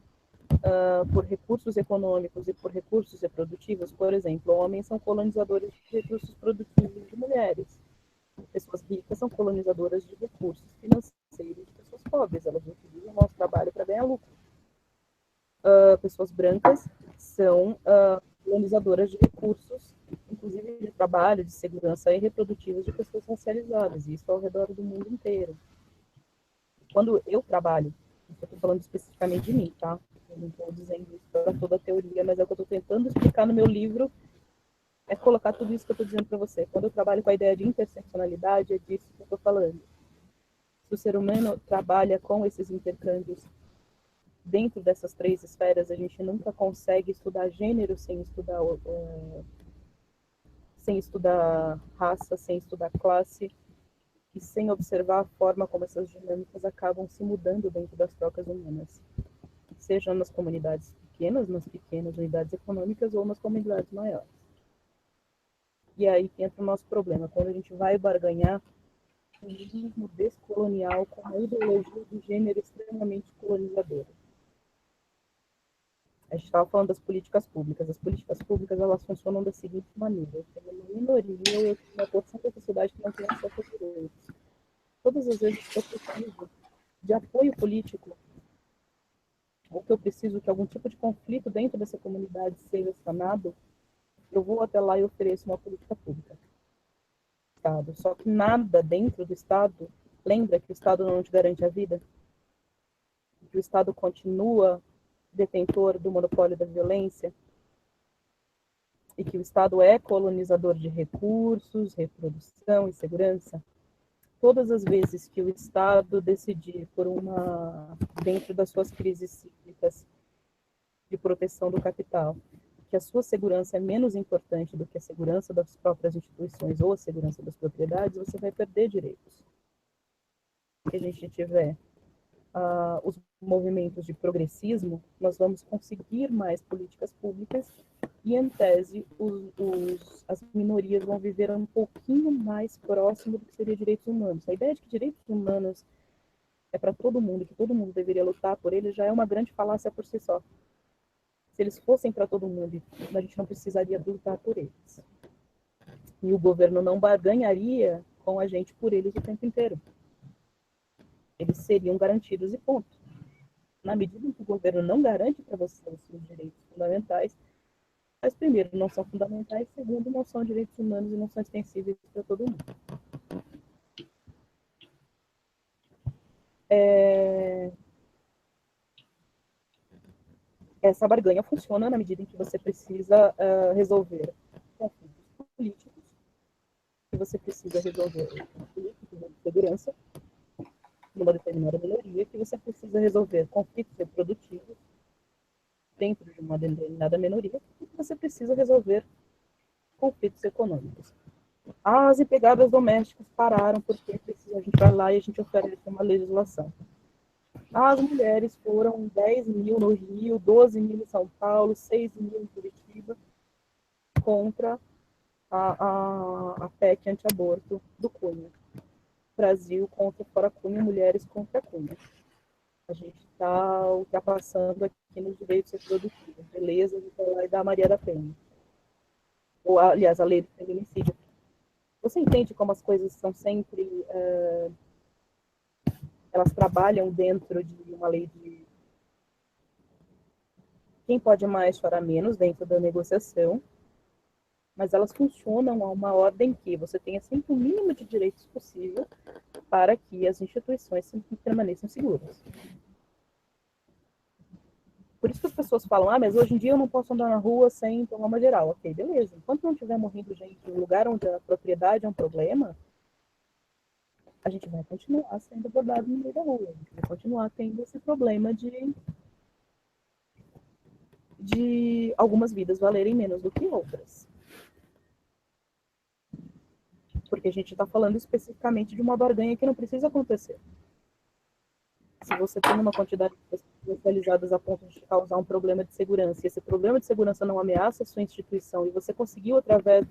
por recursos econômicos e por recursos reprodutivos. Por exemplo, homens são colonizadores de recursos produtivos de mulheres. Pessoas ricas são colonizadoras de recursos financeiros de pessoas pobres. Elas utilizam o nosso trabalho para ganhar lucro. Pessoas brancas são colonizadoras de recursos, inclusive de trabalho, de segurança e reprodutivos de pessoas racializadas, e isso ao redor do mundo inteiro. Quando eu trabalho, eu estou falando especificamente de mim, tá? Eu não estou dizendo isso para toda a teoria, mas é o que eu estou tentando explicar no meu livro, é colocar tudo isso que eu estou dizendo para você. Quando eu trabalho com a ideia de interseccionalidade, é disso que eu estou falando. Se o ser humano trabalha com esses intercâmbios dentro dessas três esferas, a gente nunca consegue estudar gênero sem estudar raça, sem estudar classe, e sem observar a forma como essas dinâmicas acabam se mudando dentro das trocas humanas, seja nas comunidades pequenas, nas pequenas unidades econômicas ou nas comunidades maiores. E aí que entra o nosso problema, quando a gente vai barganhar um ritmo descolonial com uma ideologia de gênero extremamente colonizadora. A gente estava falando das políticas públicas. As políticas públicas, elas funcionam da seguinte maneira: eu tenho uma minoria, eu tenho uma porção da sociedade que não tem acesso a direitos. Todas as vezes que eu preciso de apoio político, ou que eu preciso que algum tipo de conflito dentro dessa comunidade seja sanado, eu vou até lá e ofereço uma política pública. Estado. Só que nada dentro do Estado lembra que o Estado não te garante a vida, que o Estado continua detentor do monopólio da violência, e que o Estado é colonizador de recursos, reprodução e segurança. Todas as vezes que o Estado decidir dentro das suas crises cíclicas de proteção do capital, que a sua segurança é menos importante do que a segurança das próprias instituições ou a segurança das propriedades, você vai perder direitos. Se a gente tiver os movimentos de progressismo, nós vamos conseguir mais políticas públicas e, em tese, as minorias vão viver um pouquinho mais próximo do que seria direitos humanos. A ideia de que direitos humanos é para todo mundo, que todo mundo deveria lutar por eles, já é uma grande falácia por si só. Se eles fossem para todo mundo, a gente não precisaria lutar por eles. E o governo não barganharia com a gente por eles o tempo inteiro. Eles seriam garantidos e ponto. Na medida em que o governo não garante para você os seus direitos fundamentais, mas, primeiro, não são fundamentais, segundo, não são direitos humanos e não são extensíveis para todo mundo. Essa barganha funciona na medida em que você precisa resolver conflitos políticos, que você precisa resolver políticos de segurança de uma determinada minoria, que você precisa resolver conflitos reprodutivos dentro de uma determinada minoria, e que você precisa resolver conflitos econômicos. As empregadas domésticas pararam porque a gente vai lá e a gente oferece uma legislação. As mulheres foram 10 mil no Rio, 12 mil em São Paulo, 6 mil em Curitiba, contra a PEC anti-aborto do Cunha. Brasil contra Fora Cunha, mulheres contra Cunha. A gente está ultrapassando aqui nos direitos reprodutivos. Beleza, de falar e da Maria da Penha. Ou, aliás, a lei do feminicídio. Você entende como as coisas são sempre... elas trabalham dentro de uma lei de quem pode mais chorar menos dentro da negociação, mas elas funcionam a uma ordem que você tenha sempre o mínimo de direitos possível para que as instituições permaneçam seguras. Por isso que as pessoas falam, mas hoje em dia eu não posso andar na rua sem tomar uma geral. Ok, beleza. Enquanto não estiver morrendo gente em um lugar onde a propriedade é um problema, a gente vai continuar sendo abordado no meio da rua. A gente vai continuar tendo esse problema de algumas vidas valerem menos do que outras. Porque a gente está falando especificamente de uma barganha que não precisa acontecer. Se você tem uma quantidade de pessoas especializadas a ponto de causar um problema de segurança, e esse problema de segurança não ameaça a sua instituição, e você conseguiu, através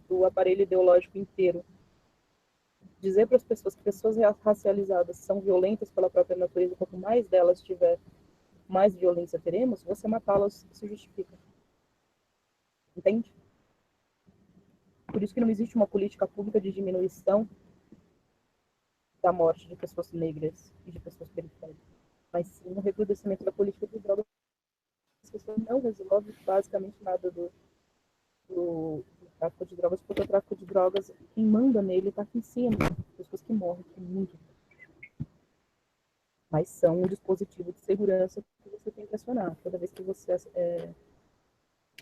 do aparelho ideológico inteiro, dizer para as pessoas que pessoas racializadas são violentas pela própria natureza, quanto mais delas tiver, mais violência teremos, você matá-las se justifica. Entende? Por isso que não existe uma política pública de diminuição da morte de pessoas negras e de pessoas periféricas, mas sim no recrudescimento da política de drogas. As pessoas não resolvem basicamente nada do tráfico de drogas, porque o tráfico de drogas, quem manda nele está aqui em cima. Pessoas que morrem, que é muito. Mas são um dispositivo de segurança que você tem que acionar. Toda vez que você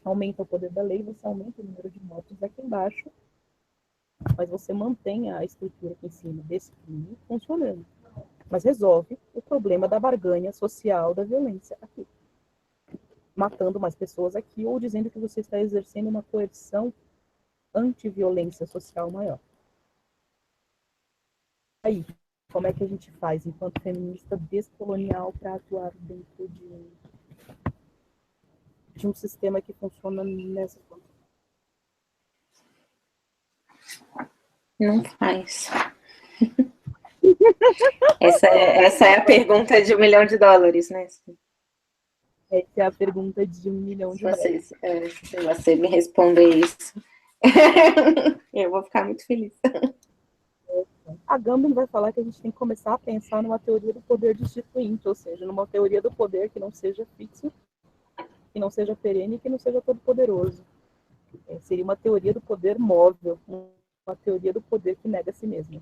aumenta o poder da lei, você aumenta o número de mortos aqui embaixo, mas você mantém a estrutura aqui em cima desse crime funcionando. Mas resolve o problema da barganha social da violência aqui. Matando mais pessoas aqui ou dizendo que você está exercendo uma coerção anti-violência social maior. Aí, como é que a gente faz, enquanto feminista descolonial, para atuar dentro de um sistema que funciona nessa forma? Não faz. Essa é a pergunta de $1 milhão, né? Essa é a pergunta de $1 milhão. Se você me responder isso, eu vou ficar muito feliz. A Gambin vai falar que a gente tem que começar a pensar numa teoria do poder destituinte, ou seja, numa teoria do poder que não seja fixo, que não seja perene, que não seja todo-poderoso. Seria uma teoria do poder móvel, uma teoria do poder que nega a si mesmo.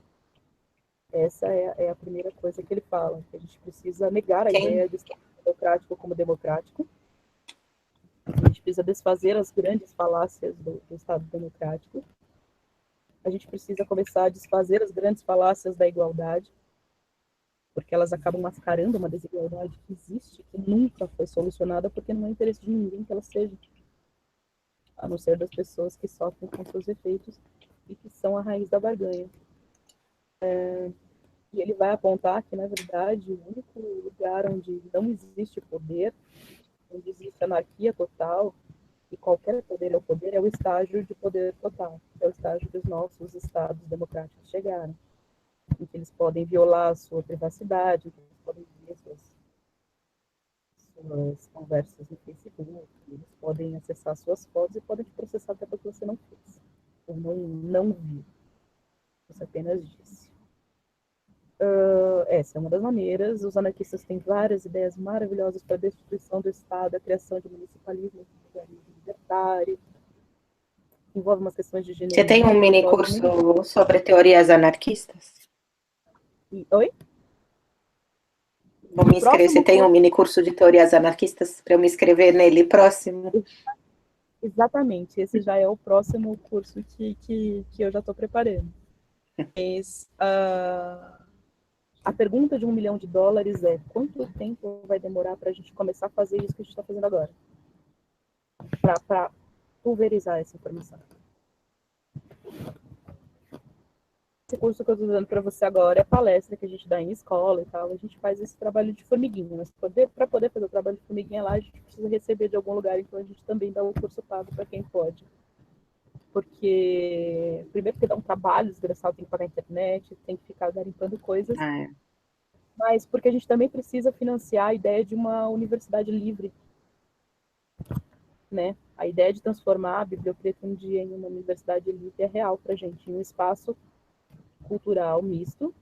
Essa é a primeira coisa que ele fala, que a gente precisa negar a ideia do Estado democrático como democrático. A gente precisa desfazer as grandes falácias do Estado democrático. A gente precisa começar a desfazer as grandes falácias da igualdade, porque elas acabam mascarando uma desigualdade que existe, que nunca foi solucionada, porque não é interesse de ninguém que ela seja, a não ser das pessoas que sofrem com seus efeitos e que são a raiz da barganha. E ele vai apontar que, na verdade, o único lugar onde não existe poder, onde existe anarquia total, e qualquer poder é o poder, é o estágio de poder total, que é o estágio que os nossos estados democráticos chegaram, em que eles podem violar a sua privacidade, em que eles podem ver suas conversas no Facebook, eles podem acessar suas fotos e podem te processar até porque você não fez, ou não viu, você apenas disse. Essa é uma das maneiras. Os anarquistas têm várias ideias maravilhosas para a destituição do Estado, a criação de municipalismo libertário, envolve umas questões de gênero. Você tem um mini curso sobre teorias anarquistas? Oi? Vou me inscrever. Você tem um mini curso de teorias anarquistas para eu me inscrever nele próximo? Exatamente, esse já é o próximo curso que eu já estou preparando. Mas, a pergunta de $1 milhão é: quanto tempo vai demorar para a gente começar a fazer isso que a gente está fazendo agora? Para pulverizar essa informação. Esse curso que eu estou dando para você agora é palestra que a gente dá em escola e tal. A gente faz esse trabalho de formiguinha. Mas para poder fazer o trabalho de formiguinha lá, a gente precisa receber de algum lugar. Então a gente também dá o curso pago para quem pode. Porque, primeiro, porque dá um trabalho desgraçado, tem que pagar a internet, tem que ficar garimpando coisas. Mas porque a gente também precisa financiar a ideia de uma universidade livre, né? A ideia de transformar a Bibliopreta um dia em uma universidade livre é real para a gente, em um espaço cultural misto,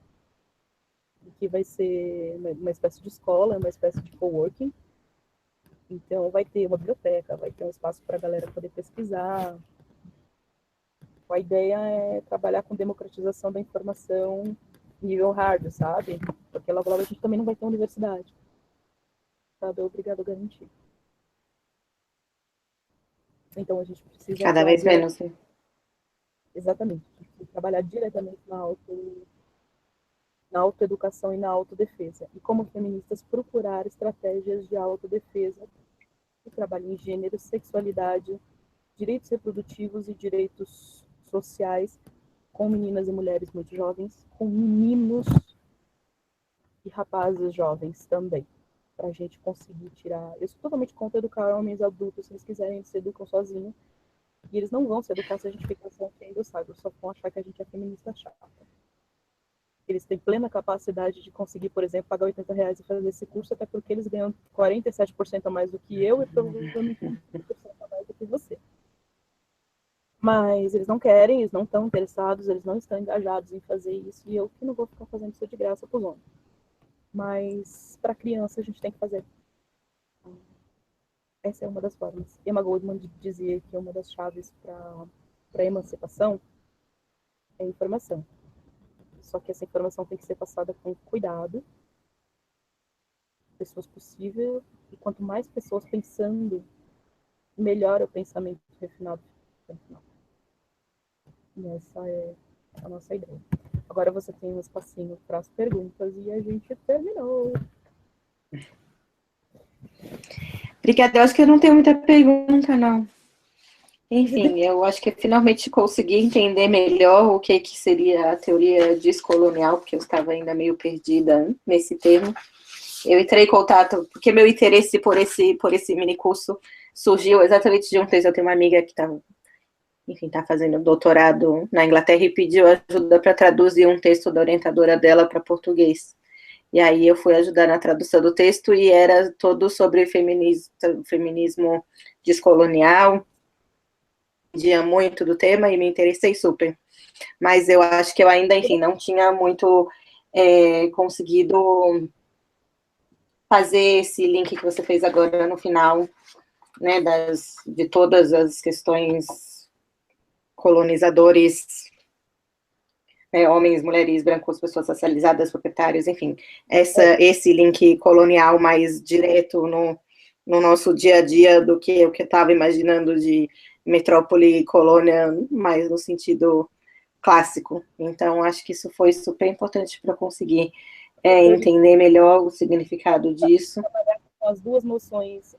que vai ser uma espécie de escola, uma espécie de coworking. Então, vai ter uma biblioteca, vai ter um espaço para a galera poder pesquisar. A ideia é trabalhar com democratização da informação nível hard, sabe? Porque logo a gente também não vai ter universidade. O Estado é obrigado a garantir. Então, a gente precisa... Cada vez menos. Exatamente. A gente precisa trabalhar diretamente na autoeducação e na autodefesa. E, como feministas, procurar estratégias de autodefesa que trabalhem em gênero, sexualidade, direitos reprodutivos e direitos sociais com meninas e mulheres muito jovens, com meninos e rapazes jovens também, para a gente conseguir tirar... Eu sou totalmente contra educar homens adultos. Se eles quiserem, eles se educam sozinhos. E eles não vão se educar se a gente ficar só enchendo o saco. Só vão achar que a gente é feminista chata. Eles têm plena capacidade de conseguir, por exemplo, pagar R$ 80 e fazer esse curso, até porque eles ganham 47% a mais do que eu e provavelmente 50% a mais do que você. Mas eles não querem, eles não estão interessados, eles não estão engajados em fazer isso, e eu que não vou ficar fazendo isso de graça para os homens. Mas para criança a gente tem que fazer. Essa é uma das formas. Emma Goldman dizia que uma das chaves para a emancipação é a informação. Só que essa informação tem que ser passada com cuidado, pessoas possível, e quanto mais pessoas pensando, melhor o pensamento refinado. E essa é a nossa ideia. Agora você tem um espacinho para as perguntas e a gente terminou. Obrigada, eu acho que eu não tenho muita pergunta, não. Enfim, eu acho que finalmente consegui entender melhor o que seria a teoria descolonial, porque eu estava ainda meio perdida nesse termo. Eu entrei em contato, porque meu interesse por esse minicurso surgiu exatamente de um texto. Eu tenho uma amiga que está fazendo doutorado na Inglaterra e pediu ajuda para traduzir um texto da orientadora dela para português. E aí eu fui ajudar na tradução do texto e era todo sobre feminismo descolonial. Entendia muito do tema e me interessei super. Mas eu acho que eu ainda, enfim, não tinha muito conseguido fazer esse link que você fez agora no final, né, de todas as questões colonizadores, né, homens, mulheres, brancos, pessoas racializadas, proprietários, enfim, esse link colonial mais direto no nosso dia a dia do que eu estava imaginando de metrópole e colônia, mais no sentido clássico. Então, acho que isso foi super importante para conseguir entender melhor o significado disso. As duas noções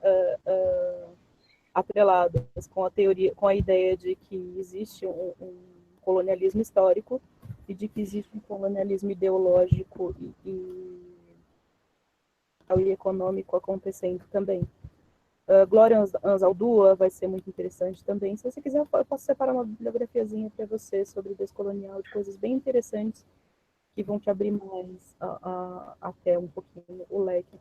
atreladas com a teoria, com a ideia de que existe um colonialismo histórico e de que existe um colonialismo ideológico e econômico acontecendo também. Glória Anzaldúa vai ser muito interessante também. Se você quiser, eu posso separar uma bibliografiazinha para você sobre descolonial, de coisas bem interessantes que vão te abrir mais até um pouquinho o leque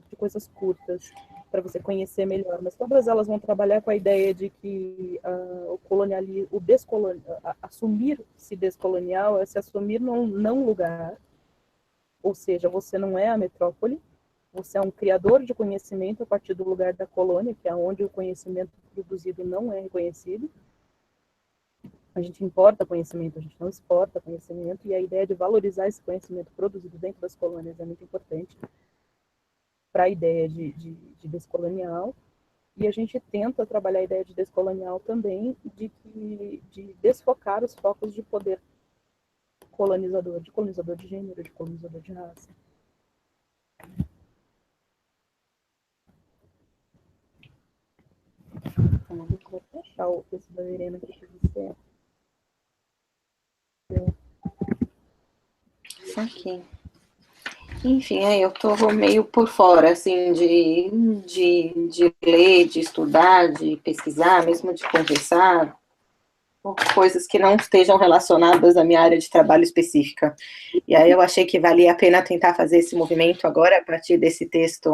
de coisas curtas para você conhecer melhor. Mas todas elas vão trabalhar com a ideia de que o colonialismo, assumir-se descolonial é se assumir num não lugar, ou seja, você não é a metrópole, você é um criador de conhecimento a partir do lugar da colônia, que é onde o conhecimento produzido não é reconhecido. A gente importa conhecimento, a gente não exporta conhecimento, e a ideia de valorizar esse conhecimento produzido dentro das colônias é muito importante para a ideia de descolonial. E a gente tenta trabalhar a ideia de descolonial também, de desfocar os focos de poder colonizador de gênero, de colonizador de raça. Vou fechar o texto da Verena aqui para você. Aqui. Enfim, eu tô meio por fora, assim, de ler, de estudar, de pesquisar, mesmo de conversar, coisas que não estejam relacionadas à minha área de trabalho específica. E aí eu achei que valia a pena tentar fazer esse movimento agora, a partir desse texto.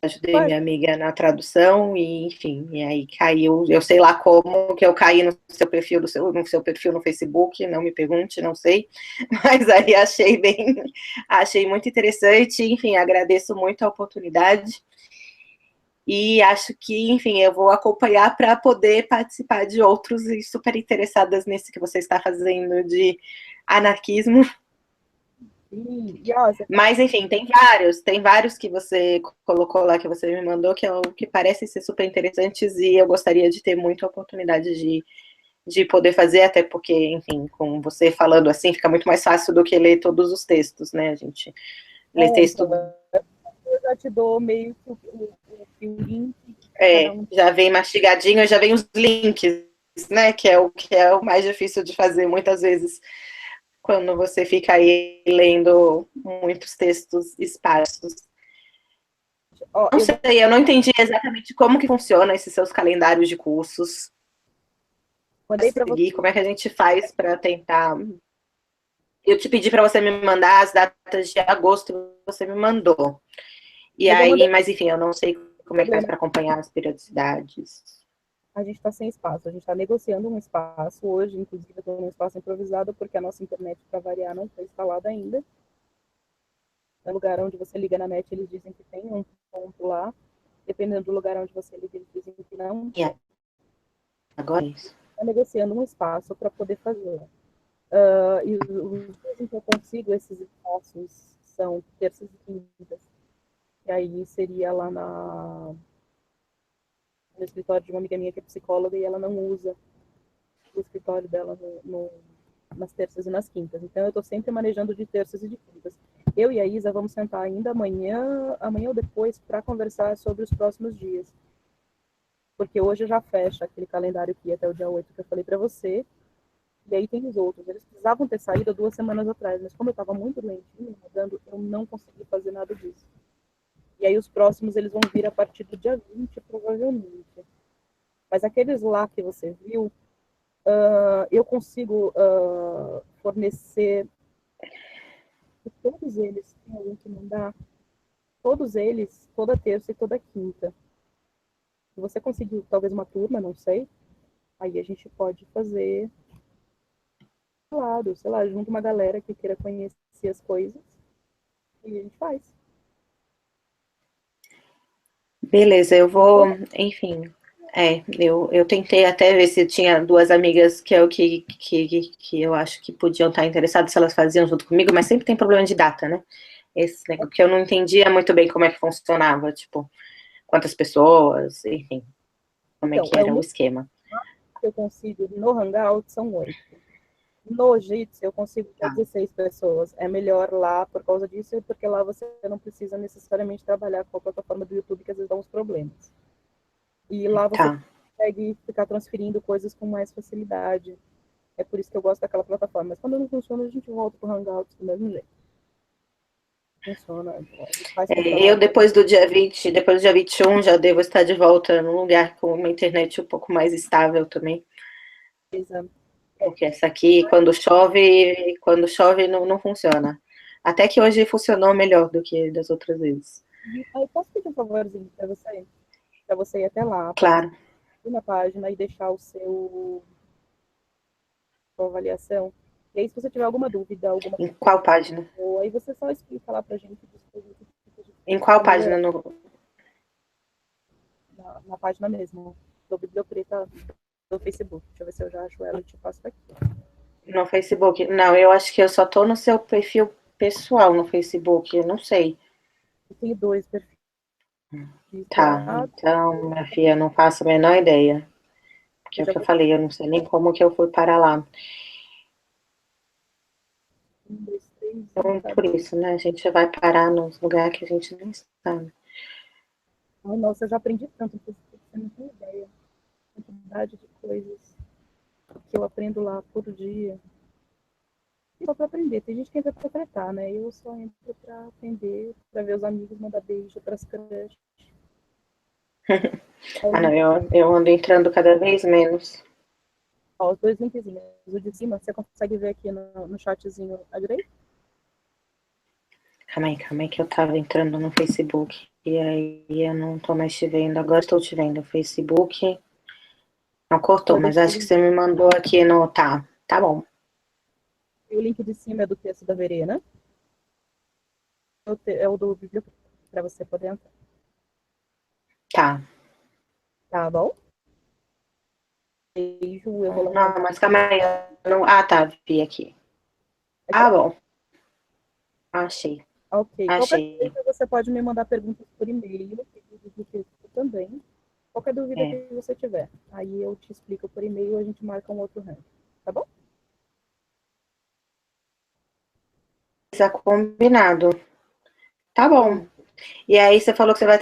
Ajudei minha amiga na tradução e, enfim, e aí caiu, eu sei lá como que eu caí no seu perfil no Facebook, não me pergunte, não sei, mas aí achei muito interessante, enfim, agradeço muito a oportunidade e acho que, enfim, eu vou acompanhar para poder participar de outros e super interessadas nesse que você está fazendo de anarquismo. Mas, enfim, tem vários que você colocou lá, que você me mandou, que parecem ser super interessantes e eu gostaria de ter muita oportunidade de poder fazer, até porque, enfim, com você falando assim, fica muito mais fácil do que ler todos os textos, né? A gente lê texto... Eu já te dou meio que o link. Já vem mastigadinho, já vem os links, né? Que é o mais difícil de fazer muitas vezes, quando você fica aí lendo muitos textos esparsos. Não sei, eu não entendi exatamente como que funciona esses seus calendários de cursos. Mandei para você. Como é que a gente faz para tentar Eu te pedi para você me mandar as datas de agosto e você me mandou. E Eu vou aí, mandar mas enfim, eu não sei como é que faz problema. para acompanhar as periodicidades. A gente está sem espaço, a gente está negociando um espaço hoje, inclusive eu estou num espaço improvisado, porque a nossa internet, para variar, não foi instalada ainda. No lugar onde você liga na net, eles dizem que tem um ponto lá. Dependendo do lugar onde você liga, eles dizem que não. E agora é isso. Está negociando um espaço para poder fazer. E os dias em que eu consigo esses espaços são terças e quintas. E aí seria lá no escritório de uma amiga minha que é psicóloga e ela não usa o escritório dela nas terças e nas quintas. Então eu estou sempre manejando de terças e de quintas. Eu e a Isa vamos sentar ainda amanhã ou depois, para conversar sobre os próximos dias. Porque hoje já fecha aquele calendário que ia até o dia 8 que eu falei para você. E aí tem os outros. Eles precisavam ter saído 2 semanas atrás, mas como eu estava muito doentinha, eu não consegui fazer nada disso. E aí os próximos eles vão vir a partir do dia 20, provavelmente. Mas aqueles lá que você viu, eu consigo fornecer todos eles, tem alguém que mandar, todos eles, toda terça e toda quinta. Se você conseguir talvez uma turma, não sei, aí a gente pode fazer, sei lá, junto uma galera que queira conhecer as coisas e a gente faz. Beleza, eu vou, enfim. Eu tentei até ver se tinha duas amigas que é o que eu acho que podiam estar interessadas se elas faziam junto comigo, mas sempre tem problema de data, né? Esse negócio, porque eu não entendia muito bem como é que funcionava, tipo, quantas pessoas, enfim, como é Então, que era o esquema. que eu consigo no Hangout são 8. No Jitsi eu consigo até Tá, 16 pessoas. É melhor lá por causa disso, porque lá você não precisa necessariamente trabalhar com a plataforma do YouTube, que às vezes dá uns problemas. E lá você tá. consegue ficar transferindo coisas com mais facilidade. É por isso que eu gosto daquela plataforma. Mas quando não funciona, a gente volta pro Hangout do mesmo jeito. Funciona, a gente faz funcionar. Eu, depois do dia 21, já devo estar de volta num lugar com uma internet um pouco mais estável também. Porque essa aqui, quando chove não funciona. Até que hoje funcionou melhor do que das outras vezes. Aí eu posso pedir um favorzinho para você? Para você ir até lá, para você Claro. ir na página e deixar sua avaliação. E aí, se você tiver alguma dúvida, alguma Em qual página? coisa, aí você só explica lá pra gente Em qual página? melhor na página mesmo, do Bibliopreta do Facebook. Deixa eu ver se eu já acho ela e te passo aqui. No Facebook? Não, eu acho que eu só tô no seu perfil pessoal no Facebook, eu não sei. Eu tenho 2 perfis Tá, registrados. então, minha filha, não faço a menor ideia. Porque Eu é o já que eu vou falei, eu não sei nem como que eu fui para lá. 1, 2, 3 Então, por cadê? isso, né? A gente vai parar nos lugares que a gente não está. Ai, nossa, eu já aprendi tanto, você não tem ideia. A quantidade de coisas que eu aprendo lá por dia. Só para aprender. Tem gente que entra para tratar, né? Eu só entro para aprender, para ver os amigos, mandar beijo para as crush. Ah, não, eu ando entrando cada vez menos. Ó, os 2 linkzinhos. O de cima, você consegue ver aqui no chatzinho à direita? Calma aí, que eu tava entrando no Facebook. E aí eu não tô mais te vendo. Agora estou te vendo. Facebook. Não cortou, Ó, mas acho que você me mandou aqui no. Tá bom. o link de cima é do texto da Verena. É o do Biblioteca, para você poder entrar. Tá. Tá bom? Beijo, eu vou lá. Não, mas calma aí. Tá, vi aqui. Ah, Achou? bom. Achei. Ok. Qualquer Achei. coisa, você pode me mandar perguntas por e-mail, pedidos de texto também. Qualquer dúvida É. que você tiver. Aí eu te explico por e-mail e a gente marca um outro ranking. Tá bom? Está combinado. Tá bom. Beijo. E aí você falou que você vai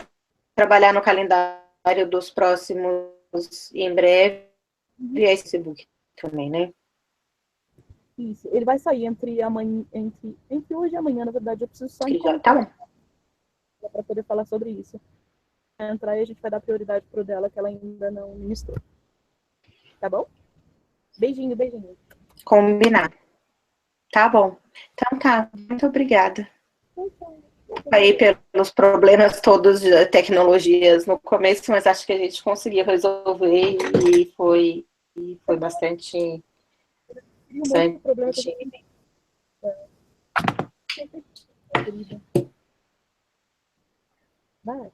trabalhar no calendário dos próximos em breve. Uhum. E aí, Facebook também, né? Isso. Ele vai sair entre amanhã, entre hoje e amanhã, na verdade. Eu preciso só Que já tá encontrar bom. para poder falar sobre isso. Entrar e a gente vai dar prioridade pro dela que ela ainda não ministrou. Tá bom? Beijinho, beijinho. Combinado. Tá bom. Então tá, muito obrigada. Aí pelos problemas todos de tecnologias no começo, mas acho que a gente conseguiu resolver e foi bastante. E um monte de problema que a gente tem. Vai.